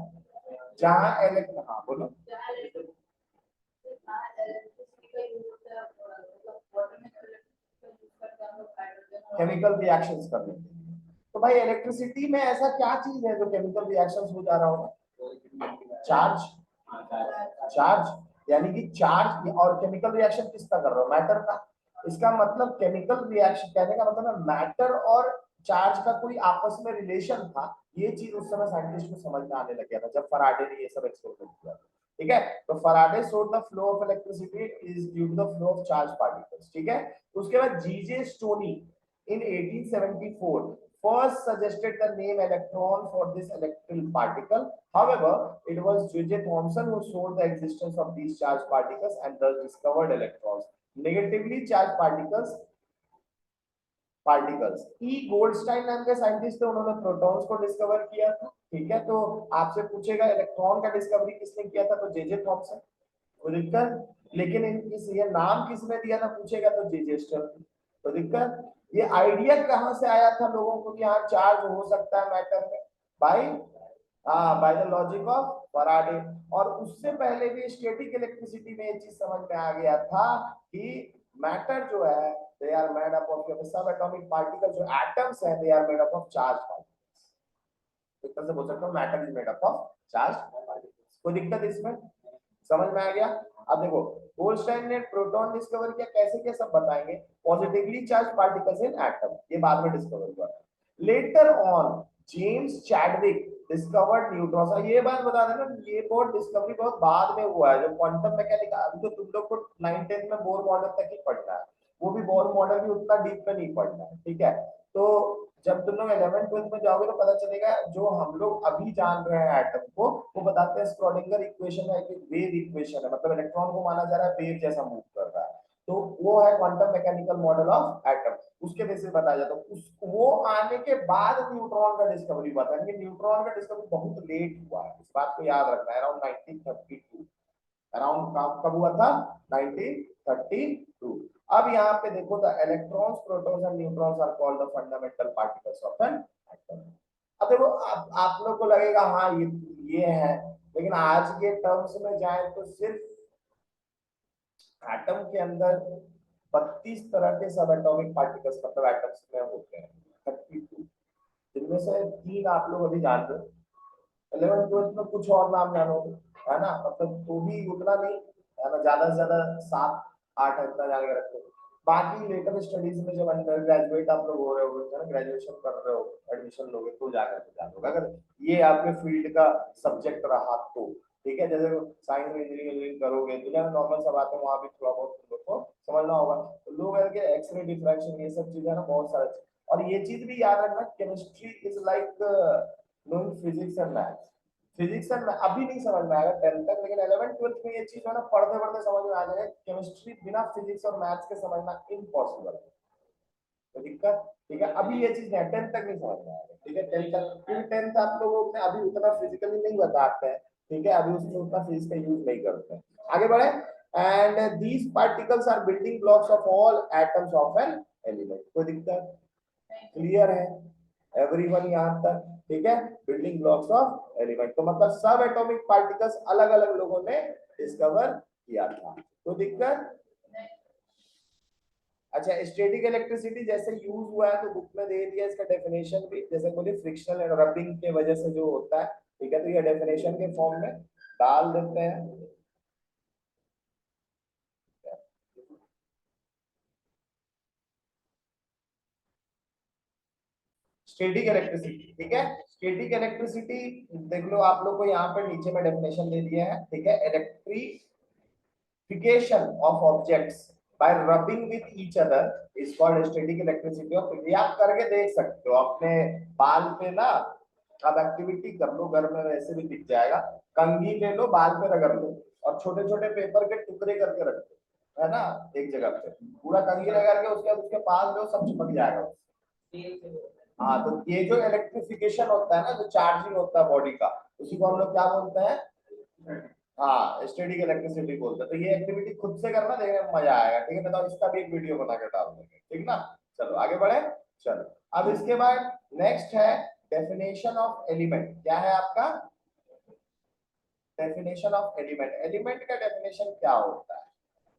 जहां इलेक्ट्रो, हाँ बोलो, केमिकल रिएक्शंस करने के लिए। तो भाई इलेक्ट्रिसिटी में ऐसा क्या चीज है जो केमिकल रिएक्शंस हो जा रहा होगा, चार्ज, चार्ज यानी कि चार्ज, और केमिकल रिएक्शन किसका कर रहा हो, मैटर का। इसका मतलब केमिकल रिएक्शन कहने का मतलब है मैटर और चार्ज का कोई आपस में रिलेशन था, ये चीज उस समय साइंटिस्ट को समझ में आने लग गया था जब फराडे ने ये सब एक्सपेरिमेंट किया, ठीक है। तो Faraday showed the flow of electricity is due to the flow of charge particles, ठीक है। उसके बाद G J Stoney in 1874 first suggested the name electron for this electrical particle. However, it was J.J. Thomson who showed the existence of these charged particles and thus discovered electrons. Negatively charged particles E Goldstein नाम के साइंटिस्ट थे, उन्होंने प्रोटॉन्स को डिस्कवर किया था, ठीक है। तो आपसे पूछेगा इलेक्ट्रॉन का डिस्कवरी किसने किया था, तो जे.जे. थॉमसन, कोई दिक्कत, लेकिन ये नाम किसने दिया था पूछेगा तो जे.जे. स्टर्न, तो दिक्कत। ये आइडिया कहां से आया था लोगों को कि हाँ चार्ज हो सकता है मैटर में, by by the logic of Faraday. और उससे पहले भी स्टैटिक इलेक्ट्रिसिटी में ये चीज समझ में आ गया था कि मैटर जो है they are made up of subatomic particles, जो atoms है they are made up of charged particles, एक तरह से बोल सकते हो matter is made up of charged particles। कोई दिक्कत इसमें, समझ में आ गया। अब देखो गोल्डस्टाइन ने प्रोटॉन डिस्कवर किया, कैसे क्या सब बताएंगे, positively charge particles in atom, ये बाद में डिस्कवर हुआ। Later on James Chadwick discovered neutron. ये बात बता देना, ये बहुत डिस्कवरी बहुत बाद में हुआ है। जो क्वांटम मैकेनिक्स अभी तो तुम लोग को 9 10 में बोर मॉडल तक ही पढ़ना है, वो भी बोर मॉडल भी उतना डीप में नहीं पढ़ना है, ठीक है। तो जब तुम लोग 11 12 में जाओगे तो पता चलेगा जो हम लोग अभी जान रहे हैं एटम को, वो बताते हैं स्क्रोडिंगर इक्वेशन है, एक वेव इक्वेशन है, मतलब इलेक्ट्रॉन को माना जा रहा है वेव जैसा मूव कर रहा है। तो वो है quantum mechanical model of atom, उसके बेसिस बताया जाता है। उस वो आने के बाद न्यूट्रॉन का डिस्कवरी हुआ था। न्यूट्रॉन का डिस्कवरी बहुत लेट हुआ है, इस बात को याद रखना है। अराउंड 1932 अराउंड कब हुआ था? 1932। अब यहाँ पे देखो, the electrons protons and neutrons are called the fundamental particles of an atom. अब देखो, आप लोग को लगेगा हाँ ये है, लेकिन आज के टर्म्स में जाए तो सिर्फ एटम के अंदर 32 तरह के सब एटॉमिक पार्टिकल्स मतलब एटम्स में होते हैं, 32, जिनमें से 3 आप लोग अभी जान रहे हो। 11 12 में कुछ और नाम जानोगे, है ना, मतलब तो भी उतना नहीं, है ना, ज्यादा से ज्यादा 7 8 इतना जान के रखते हो। बाकी लेटर स्टडीज में जब अंडर ग्रेजुएट आप लोग हो रहे हो, है ना, ग्रेजुएशन कर रहे हो, एडमिशन लोगे तो जाकर के जानोगे, अगर ये आपके फील्ड का सब्जेक्ट रहा तो, ठीक है। जैसे साइंस में इंजीनियरिंग करोगे तो जब नॉर्मल सब आते हैं, वहां भी थोड़ा बहुत तुम लोग को समझना होगा। तो लोग के एक्सरे डिफ्रैक्शन ये सब चीजें ना, बहुत सारा चीज। और ये चीज भी याद रखना, chemistry is like knowing physics and maths. Physics and अभी नहीं समझ में आएगा 10th तक, लेकिन 11 12 में ये चीज है ना, पढ़ते पढ़ते समझ में आ जाएगा। केमिस्ट्री बिना फिजिक्स और मैथ्स के समझना इम्पॉसिबल है, तो दिक्कत, ठीक है। अभी ये चीज है 10th तक नहीं समझ में आएगा, ठीक है। 10th तक, क्योंकि 10th आप लोगों में अभी उतना फिजिकली नहीं बताते हैं, ठीक है, अभी उसमें उतना फिजिक्स का यूज नहीं करते हैं। आगे बढ़े। And these particles are building blocks of all atoms of an element. कोई दिक्कत? क्लियर है एवरीवन यहाँ तक? ठीक है, बिल्डिंग ब्लॉक्स ऑफ एलिमेंट, तो मतलब सब एटॉमिक पार्टिकल्स अलग अलग लोगों ने डिस्कवर किया था। तो दिक्कत? अच्छा, स्टैटिक इलेक्ट्रिसिटी जैसे यूज हुआ है तो बुक में दे दिया इसका डेफिनेशन भी, जैसे बोले फ्रिक्शनल एंड रबिंग के वजह से जो होता है, ठीक है, तो ये डेफिनेशन के फॉर्म में डाल देते हैं। स्टैटिक इलेक्ट्रिसिटी, ठीक है, स्टैटिक इलेक्ट्रिसिटी देख लो, आप लोग को यहाँ पर नीचे में डेफिनेशन दे दिया है, ठीक है। Electrification of objects bye rubbing with each other is called static elasticity of. ये आप करके देख सकते हो अपने बाल पे ना, अब एक्टिविटी कर लो घर में, वैसे भी दिख जाएगा। कंघी ले लो, बाल पे रगड़ लो, और छोटे छोटे पेपर के टुकड़े करके रख दो, है ना, एक जगह पे पूरा कंघी लगा के, उसके बाद उसके पास लो, सब चिपक जाएगा। हाँ, तो ये जो इलेक्ट्रिफिकेशन होता है ना, जो चार्जिंग होता है बॉडी का, उसी को हम लोग क्या बोलते हैं? हाँ, स्टैटिक इलेक्ट्रिसिटी बोलते हैं। तो ये एक्टिविटी खुद से करना, देखने में मजा आएगा, ठीक है। बताओ, इसका भी एक वीडियो बना के डाल देंगे, ठीक ना। चलो आगे बढ़े। चलो, अब इसके बाद नेक्स्ट है डेफिनेशन ऑफ एलिमेंट। क्या है आपका डेफिनेशन ऑफ एलिमेंट? एलिमेंट का डेफिनेशन क्या होता है?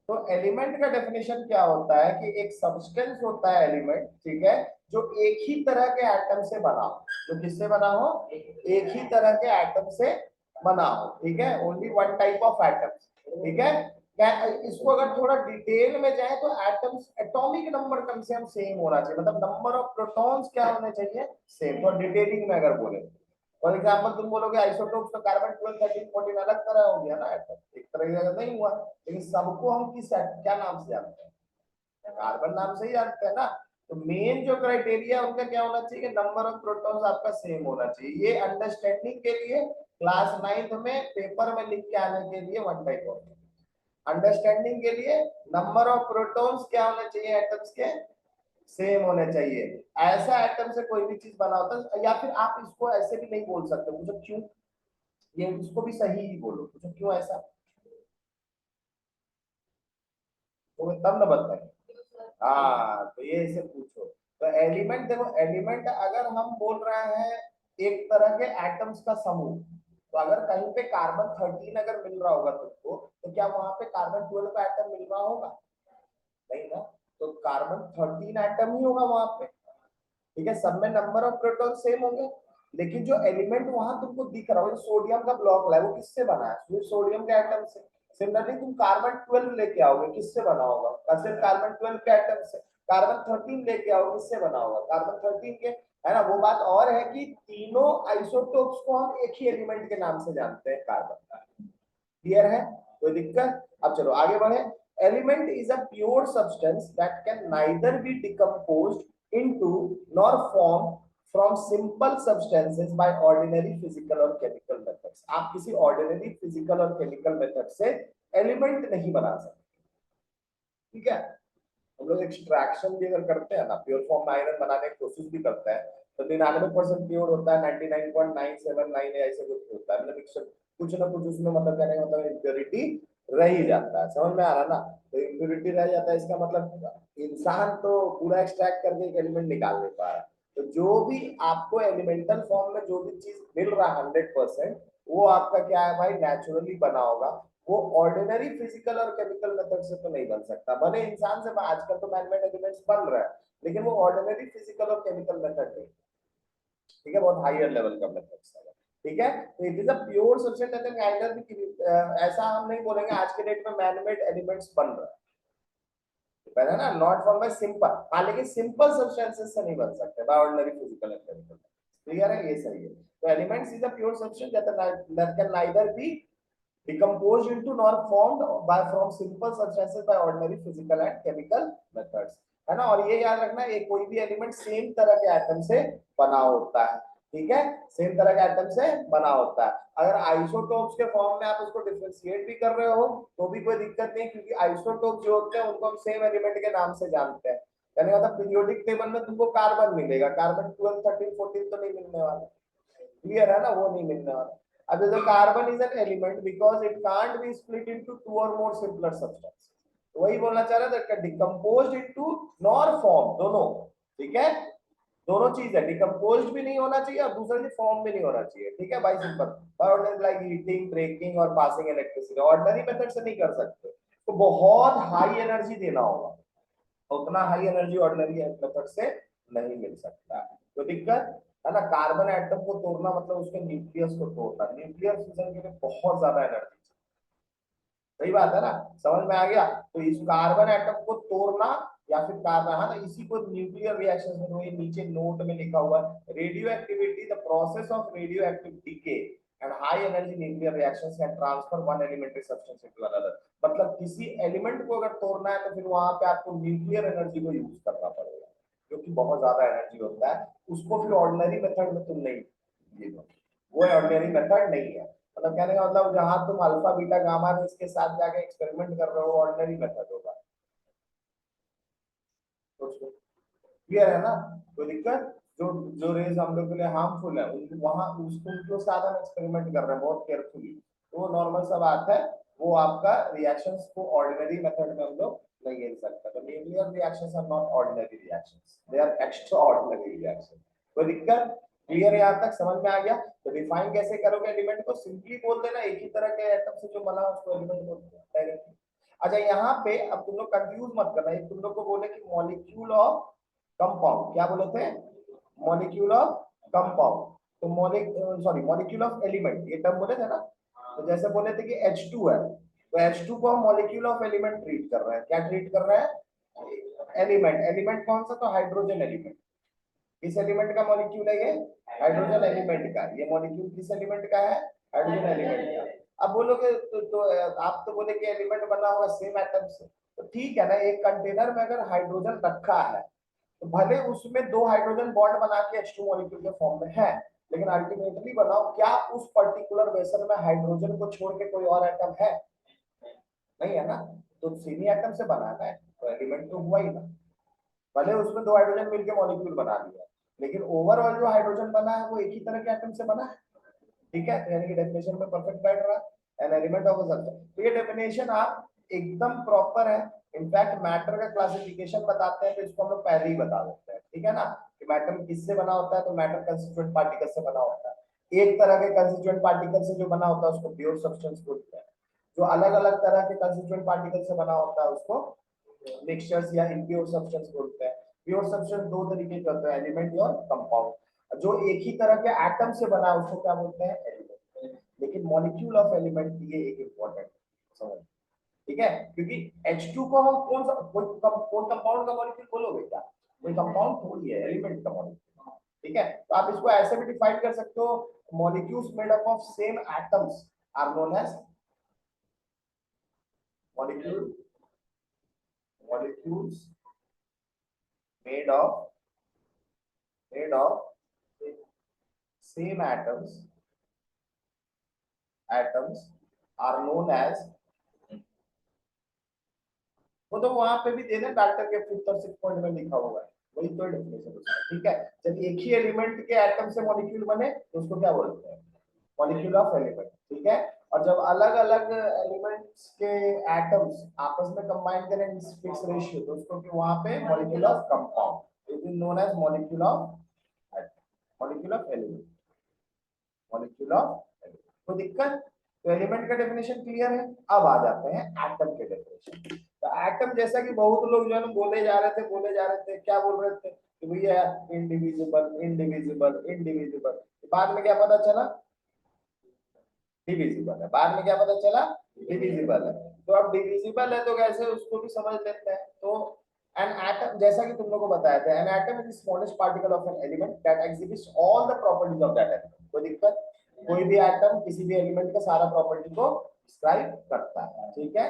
तो एलिमेंट का डेफिनेशन क्या होता है कि एक सब्सटेंस होता है एलिमेंट, ठीक है, जो एक ही तरह के एटम से बना हो। जो किससे बना हो? एक ही तरह के एटम से बना हो, ठीक है, only one type of atom, ठीक है। क्या इसको अगर थोड़ा डिटेल में जाए तो एटम्स एटॉमिक नंबर कम से कम सेम होना चाहिए, मतलब नंबर ऑफ प्रोटॉन्स क्या होने चाहिए? सेम। तो डिटेलिंग में अगर बोले, फॉर एग्जांपल तुम बोलोगे आइसोटोप्स, तो कार्बन 12 13 14 अलग तरह हो गया ना एटम, एक तरह का नहीं हुआ। लेकिन सबको हम किस क्या नाम से जानते हैं? कार्बन नाम से ही जानते हैं ना। तो मेन जो क्राइटेरिया उनका क्या होना चाहिए? नंबर ऑफ प्रोटॉन्स आपका सेम होना चाहिए। ये अंडरस्टैंडिंग के लिए क्लास 9th में पेपर में लिख के आने के लिए वन टाइप ऑफ अंडरस्टैंडिंग के लिए नंबर ऑफ प्रोटॉन्स क्या होने चाहिए? एटम्स के सेम होने चाहिए। ऐसा एटम से कोई भी चीज बना होता है, या फिर आप इसको ऐसे भी नहीं बोल सकते, मुझे क्यों, ये इसको भी सही ही बोलो, मुझे क्यों ऐसा, तो तब न बताए। हाँ, तो ये इसे पूछो। तो एलिमेंट देखो, एलिमेंट अगर हम बोल रहे हैं एक तरह के एटम्स का समूह, तो अगर कहीं पे कार्बन 13 अगर मिल रहा होगा तुमको, तो क्या वहां पे कार्बन 12 का एटम मिल रहा होगा? नहीं ना। तो कार्बन 13 एटम ही होगा वहां पे, ठीक है, सब में नंबर ऑफ प्रोटॉन सेम होंगे। लेकिन जो एलिमेंट वहां तुमको दिख रहा हो, सोडियम का ब्लॉक है, वो किससे बना है? सिर्फ सोडियम के एटम से। सिमिलरली तुम कार्बन 12 लेके आओगे, किससे बना होगा? सिर्फ कार्बन 12 के एटम से। कार्बन 13 लेके आओगे, किससे बना होगा? कार्बन 13 के। है ना। वो बात और है कि तीनों आइसोटोप्स को हम एक ही एलिमेंट के नाम से जानते हैं, कार्बन। क्लियर है, कोई दिक्कत? अब चलो आगे बढ़े। Element is a pure substance that can neither be decomposed into nor form from simple substances by ordinary physical और केमिकल मेथड्स। आप किसी ऑर्डिनरी फिजिकल और केमिकल मेथड से एलिमेंट नहीं बना सकते, ठीक है। हम लोग एक्सट्रैक्शन भी अगर करते हैं ना, प्योर फॉर्म में आयरन बनाने की कोशिश भी करते हैं, तो 99% प्योर होता है, 99.979 ऐसे कुछ होता है, मतलब कुछ ना कुछ उसमें मतलब कहने का मतलब इम्प्योरिटी रह ही जाता है। समझ में आ रहा ना? तो इम्प्योरिटी रह जाता है, इसका मतलब इंसान तो पूरा एक्सट्रैक्ट करके एक एलिमेंट निकाल नहीं पा रहा। तो जो भी आपको एलिमेंटल फॉर्म में जो भी चीज मिल रहा है 100%, वो आपका क्या है भाई, नेचुरली बना होगा। वो ऑर्डिनरी फिजिकल और केमिकल मेथड से तो नहीं बन सकता। भले इंसान से आजकल तो मैनमेड एलिमेंट्स बन रहा है, लेकिन वो ऑर्डिनरी फिजिकल और केमिकल मेथड नहीं, ठीक है, बहुत हायर लेवल का मेथड्स है, ठीक है। तो it is a pure substance that can either be, ऐसा हम नहीं बोलेंगे आज के डेट में मैनमेड एलिमेंट्स बन रहा है, पहले ना नॉट फॉर्म बाय सिंपल, हाँ, लेकिन सिंपल सब्सटेंसेस से नहीं बन सकते by ordinary physical and chemical. Clear है, ये सही है। तो elements is a pure substance that can neither be decomposed into nor formed by from simple substances by ordinary physical and chemical methods, है ना। और ये याद रखना, ये कोई भी एलिमेंट सेम तरह के एटम से बना होता है, ठीक है, सेम तरह के एटम से बना होता है। अगर आइसोटोप्स के फॉर्म में आप उसको डिफरेंशिएट भी कर रहे हो तो भी कोई दिक्कत नहीं, क्योंकि आइसोटोप जो होते हैं उनको हम सेम एलिमेंट के नाम से जानते हैं। यानी मतलब पीरियोडिक टेबल में तुमको कार्बन मिलेगा, कार्बन 12 13 14 तो नहीं मिलने वाला, क्लियर है ना, वो नहीं मिलने वाला। अब the carbon is an element because it can't be split into two or more simpler substances, वही बोलना चाह रहा था, डिकम्पोज्ड इनटू नॉर फॉर्म, दोनों, ठीक है, दोनों चीज है, डिकम्पोज्ड भी नहीं होना चाहिए और दूसरा चीज फॉर्म भी नहीं होना चाहिए, ठीक है भाई, simple. Ordinary like heating, breaking और पासिंग इलेक्ट्रिसिटी ऑर्डिनरी मेथड से नहीं कर सकते, तो बहुत हाई एनर्जी देना होगा, उतना हाई एनर्जी ऑर्डिनरी मेथड से नहीं मिल सकता, तो दिक्कत है ना। कार्बन एटम को तोड़ना मतलब उसके न्यूक्लियस को तोड़ना, न्यूक्लियर फिजन के लिए बहुत ज्यादा एनर्जी, सही बात है ना, समझ में आ गया। तो इस कार्बन एटम को तोड़ना या फिर कार्बन, हाँ ना, इसी को न्यूक्लियर रिएक्शन में, वही नीचे नोट में लिखा हुआ है, radio activity the process of radio active decay and high energy nuclear reactions can transfer one elementary substance into another. मतलब किसी एलिमेंट को अगर तोड़ना है तो फिर वहां पे आपको न्यूक्लियर एनर्जी को यूज करना पड़ेगा, जो कि बहुत ज्यादा एनर्जी होता है, उसको फिर ऑर्डिनरी मेथड में तुम नहीं, ये वो ऑर्डिनरी मेथड नहीं है। मतलब कहने का मतलब जहां तुम अल्फा बीटा गामा रेस के साथ जाके एक्सपेरिमेंट कर रहे हो, ऑर्डिनरी मेथड होगा, क्लियर है ना, कोई दिक्कत? जो जो रेज हम लोग के लिए हार्मफुल है उनको वहां उसको उनके साथ हम एक्सपेरिमेंट कर रहे हैं बहुत केयरफुली, तो वो नॉर्मल सा बात है, वो आपका रिएक्शंस को ऑर्डिनरी मेथड में हम लोग नहीं ले सकते। तो nuclear reactions are not ordinary reactions, they are extra ordinary reaction. कोई दिक्कत? क्लियर है, यहाँ तक समझ में आ गया? तो डिफाइन कैसे करोगे एलिमेंट को, सिंपली बोल देना एक ही तरह के एटम से जो बना उसको एलिमेंट बोलते हैं डायरेक्टली। अच्छा यहाँ पे अब तुम लोग कंफ्यूज मत करना, तुम लोग को बोले कि मॉलिक्यूल ऑफ कंपाउंड, क्या बोले थे, मॉलिक्यूल ऑफ कंपाउंड, तो मॉलिक्यूल ऑफ एलिमेंट, ये टर्म बोले थे ना। तो जैसे बोले थे कि H2 है, तो H2 को हम मॉलिक्यूल ऑफ एलिमेंट ट्रीट कर रहे हैं, क्या ट्रीट कर रहे हैं, एलिमेंट। एलिमेंट कौन सा, तो हाइड्रोजन एलिमेंट। किस एलिमेंट का मॉलिक्यूल है ये, हाइड्रोजन एलिमेंट का। ये मॉलिक्यूल किस एलिमेंट का है, हाइड्रोजन एलिमेंट का। अब बोलोगे तो आप तो बोले कि एलिमेंट बना होगा सेम एटम से, तो ठीक है ना, एक कंटेनर में अगर हाइड्रोजन रखा है तो भले उसमें दो हाइड्रोजन बॉन्ड बना के H2 मॉलिक्यूल के फॉर्म में है, लेकिन अल्टीमेटली बनाओ क्या उस पर्टिकुलर वेसल में हाइड्रोजन को छोड़ के कोई और एटम है, नहीं है ना। तो सीनी एटम से बनाना है तो एलिमेंट तो हुआ ही ना, भले उसमें दो हाइड्रोजन मिलके मॉलिक्यूल बना लिया, लेकिन ओवरऑल जो हाइड्रोजन बना है वो एक ही तरह के एटम से बना है, ठीक है। तो यानी कि डेफिनेशन में परफेक्ट बैठ रहा है, an element of a substance. तो ये डेफिनेशन आप एकदम प्रॉपर है। इनफैक्ट मैटर का क्लासिफिकेशन बताते हैं तो इसको हम लोग पहले ही बता देते हैं, ठीक है ना, कि मैटर किससे बना होता है, तो मैटर कंस्टिट्यूएंट पार्टिकल से बना होता है। एक तरह के कंस्टिट्यूएंट पार्टिकल से जो बना होता है उसको प्योर सब्सटेंस बोलते हैं, जो अलग अलग तरह के कंस्टिट्यूएंट पार्टिकल से बना होता है उसको मिक्सचर्स या इम्प्योर सब्सटेंस बोलते हैं। प्योर सब्सटेंस दो तरीके के होते हैं, एलिमेंट और कंपाउंड। जो एक ही तरह के एटम से बना है उसको क्या बोलते हैं, एलिमेंट। लेकिन मॉलिक्यूल ऑफ एलिमेंट ये एक इंपॉर्टेंट समझ, ठीक है, क्योंकि H2 को हम कौन सा कोई कंपाउंड का मॉलिक्यूल बोलोगे क्या, कोई कंपाउंड थोड़ी है, एलिमेंट का मॉलिक्यूल, ठीक है, तो आप इसको ऐसे भी डिफाइन कर सकते हो, molecules made up of same atoms are known as molecule molecules made of same atoms are known as, वो तो वहां पे भी दे दें डाल्टन के फिफ्थ और सिक्स पॉइंट में लिखा होगा, वही तो डेफिनेशन उसका, ठीक है। जब एक ही एलिमेंट के एटम से मॉलिक्यूल बने तो उसको क्या बोलते हैं, मॉलिक्यूल ऑफ एलिमेंट, ठीक है। और जब अलग अलग एलिमेंट्स के एटम्स आपस में कंबाइन करें इन फिक्स रेशियो तो उसको कि वहां पे molecule of compound, it is known as molecule of molecule of element, molecule of element. तो दिक्कत, तो एलिमेंट का डेफिनेशन क्लियर है। अब आ जाते हैं एटम के डेफिनेशन। तो एटम जैसा कि बहुत लोग जो है ना बोले जा रहे थे क्या बोल रहे थे कि भैया इंडिविजिबल इंडिविजिबल इंडिविजिबल, बाद में क्या पता चला, डिविजिबल है। बाद में क्या पता चला, डिविजिबल है। तो अब डिविजिबल है तो कैसे उसको भी समझ लेते हैं। तो एन एटम, जैसा कि तुम लोगों को बताया था, an atom is the smallest particle of an element that exhibits all the properties of that element. कोई दिक्कत, कोई भी एटम किसी भी एलिमेंट का सारा प्रॉपर्टी को डिस्क्राइब करता है, ठीक है।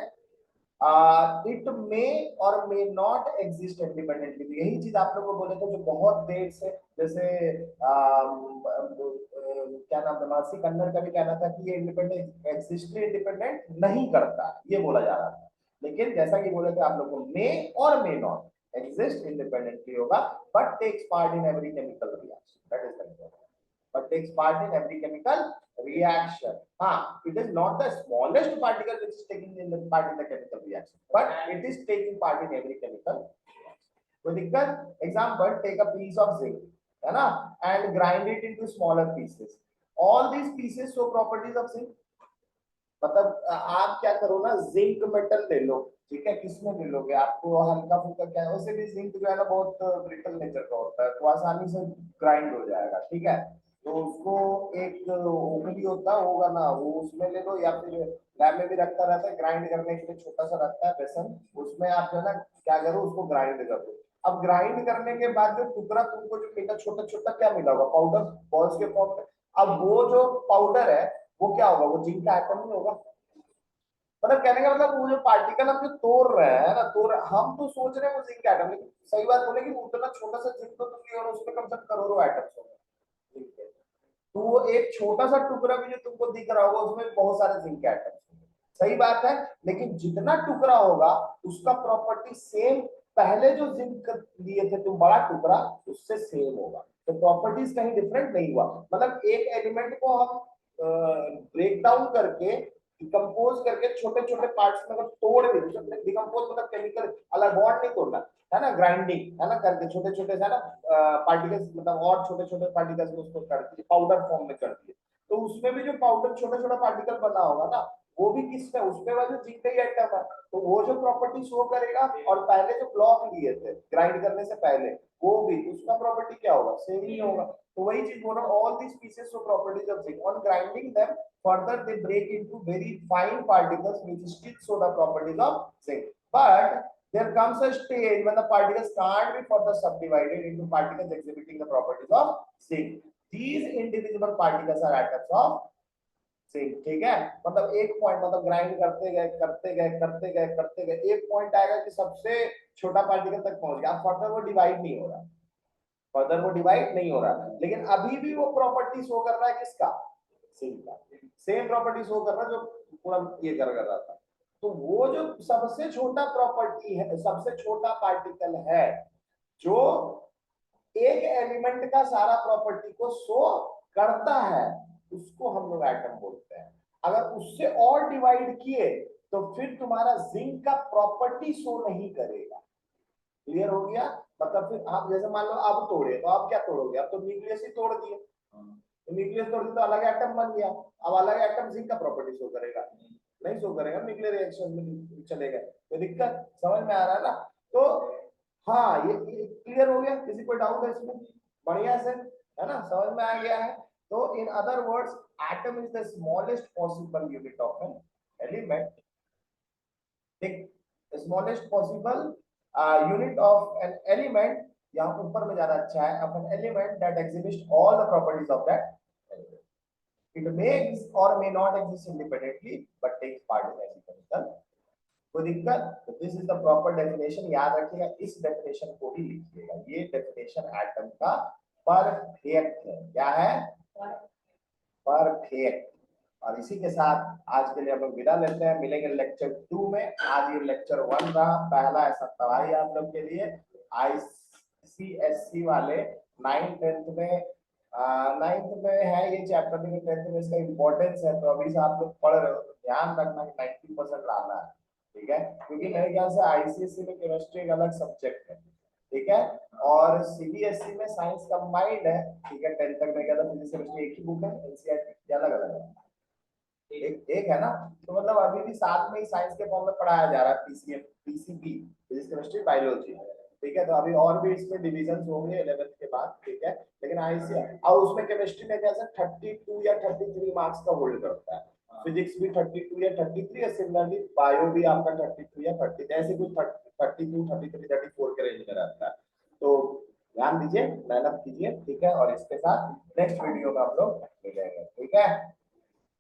इट मे और मे नॉट एग्जिस्ट इंडिपेंडेंटली, यही चीज आप लोग को बोले थे जो बहुत देर से, जैसे क्या नाम था, मानसी कन्नड़ का भी कहना था कि ये इंडिपेंडेंट एग्जिस्टली इंडिपेंडेंट नहीं करता, ये बोला जा रहा था। लेकिन जैसा कि बोले थे आप लोग को, मे और मे नॉट एग्जिस्ट इंडिपेंडेंटली होगा, but takes part in every chemical reaction, that is the but takes part in every chemical reaction. It is not the smallest particle which is taking in the part in the chemical reaction, but it is taking part in every chemical reaction. कोई दिक्कत, example, take a piece of zinc, है ना, and grind it into smaller pieces. All these pieces show properties of zinc. मतलब आप क्या करो ना, जिंक मेटल ले लो, ठीक है, किसमें ले लोगे, आपको हल्का फुल्का क्या है, वैसे भी जिंक जो है ना बहुत ब्रिटल नेचर का होता है, तो आसानी से ग्राइंड हो जाएगा, ठीक है। तो उसको एक ओखली होगा ना, वो उसमें ले लो, या फिर लैब में भी रखता रहता है ग्राइंड करने के लिए, छोटा सा रखता है बेसन, उसमें आप जो है ना क्या करो, उसको ग्राइंड कर दो। अब ग्राइंड करने के बाद जो टुकड़ा तुमको जो मिला, छोटा छोटा क्या मिला होगा, पाउडर, बॉल्स के फॉर्म में। अब वो जो पाउडर है वो क्या होगा, वो जिंक का एटम नहीं होगा। मतलब कहने का मतलब वो जो पार्टिकल हम जो तोड़ रहे हैं ना, हम तो सोच रहे हैं वो जिंक एटम, लेकिन सही बात बोले कि उतना छोटा सा जिंक तो तुम लियो, उसमें कम से कम करोड़ों एटम्स होंगे, ठीक है। तो वो एक छोटा सा टुकड़ा भी जो तुमको दिख रहा होगा उसमें बहुत सारे जिंक एटम्स होंगे, सही बात है। लेकिन जितना टुकड़ा होगा उसका प्रॉपर्टी सेम, पहले जो जिंक लिए थे तुम बड़ा टुकड़ा, उससे सेम होगा, तो प्रॉपर्टीज कहीं डिफरेंट नहीं हुआ। मतलब एक एलिमेंट को हम ब्रेक डाउन करके, डिकम्पोज करके छोटे छोटे पार्ट्स में अगर तोड़ भी, डिकम्पोज मतलब केमिकल अलग बॉन्ड नहीं तोड़ना है ना, ग्राइंडिंग है ना करके छोटे छोटे है ना पार्टिकल्स, मतलब और छोटे छोटे पार्टिकल्स में उसको कर दिए, पाउडर फॉर्म में कर दिए, तो उसमें भी जो पाउडर छोटा छोटा पार्टिकल बना होगा ना, वो भी किसमें, उसमें वाले जिंक का ही एटम है, तो वो जो प्रॉपर्टी शो करेगा, और पहले जो ब्लॉक लिए थे ग्राइंड करने से पहले, वो भी उसका प्रॉपर्टी क्या होगा, सेम ही होगा। तो वही चीज बोल रहा हूं, all these pieces show properties of zinc, on grinding them further they break into very fine particles which still show the properties of zinc, but there comes a stage when the particles can't be further subdivided into particles exhibiting the properties of zinc. These indivisible particles are atoms of zinc, ठीक है। मतलब एक पॉइंट, मतलब ग्राइंड करते गए करते गए करते गए करते गए, एक पॉइंट आएगा कि सबसे छोटा पार्टिकल तक पहुंच गया, फर्दर वो डिवाइड नहीं हो रहा, फर्दर वो डिवाइड नहीं हो रहा, लेकिन अभी भी वो प्रॉपर्टी शो कर रहा है किसका, जिंक का, सेम प्रॉपर्टी शो कर रहा है जो पूरा ये कर रहा था। तो वो जो सबसे छोटा प्रॉपर्टी है, सबसे छोटा पार्टिकल है जो एक एलिमेंट का सारा प्रॉपर्टी को शो करता है, उसको हम लोग एटम बोलते हैं। अगर उससे और डिवाइड किए तो फिर तुम्हारा जिंक का प्रॉपर्टी शो नहीं करेगा, क्लियर हो गया। मतलब फिर आप जैसे मान लो आप तोड़े, तो आप क्या तोड़ोगे, आप तो न्यूक्लियस ही तोड़ दिए, तो न्यूक्लियस तोड़ दिया तो अलग एटम बन गया, अब अलग एटम जिंक का प्रॉपर्टी शो करेगा, नहीं शो करेगा, न्यूक्लियर रिएक्शन में चलेगा, तो दिक्कत समझ में आ रहा है ना। तो हाँ, ये क्लियर हो गया, किसी को डाउट है इसमें, बढ़िया से है ना, समझ में आ गया है। तो in other words, atom is the smallest possible unit of an element, the smallest possible unit of an element यहाँ ऊपर में ज्यादा अच्छा है, of an element that exhibits all the properties of that element. It may or may not exist independently but takes part in any chemical. कोई दिक्कत? तो this is the proper definition, याद रखिएगा, इस डेफिनेशन को ही लिखिएगा। ये डेफिनेशन एटम का परफेक्ट है। क्या है? परफेक्ट। और इसी के साथ आज के लिए हम लोग विदा लेते हैं, मिलेंगे लेक्चर 2 में। आज ये लेक्चर 1 रहा, पहला ऐसा तबाही आप लोग के लिए। आईसीएससी वाले 9th 10th में 9th में है ये चैप्टर, लेकिन 10th में इसका इंपॉर्टेंस है, तो अभी से आप लोग पढ़ रहे हो तो ध्यान रखना कि 90% लाना है, ठीक है? क्योंकि मेरे ख्याल से आईसीएससी में केमिस्ट्री एक अलग सब्जेक्ट है, ठीक है, और सीबीएसई में साइंस कंबाइंड है, ठीक है। 10th तक में क्या था, फिजिक्स केमिस्ट्री एक ही बुक है, एनसीईआरटी अलग अलग है, एक है ना। तो मतलब अभी भी साथ में ही साइंस के फॉर्म में पढ़ाया जा रहा है, PCM PCB, physics chemistry biology, ठीक है। तो अभी और भी इसमें डिविजन्स होंगे 11th के बाद, ठीक है। लेकिन आईसी और उसमें केमिस्ट्री में कैसा 32 या 33 मार्क्स का होल्ड करता है, फिजिक्स भी 32 या 33 है, सिमिलरली बायो भी आपका 32 या 30 ऐसे कुछ 32 33 34 के रेंज में रहता है। तो ध्यान दीजिए, मेहनत कीजिए, ठीक है। और इसके साथ नेक्स्ट वीडियो में हम लोग मिलेंगे, ठीक है।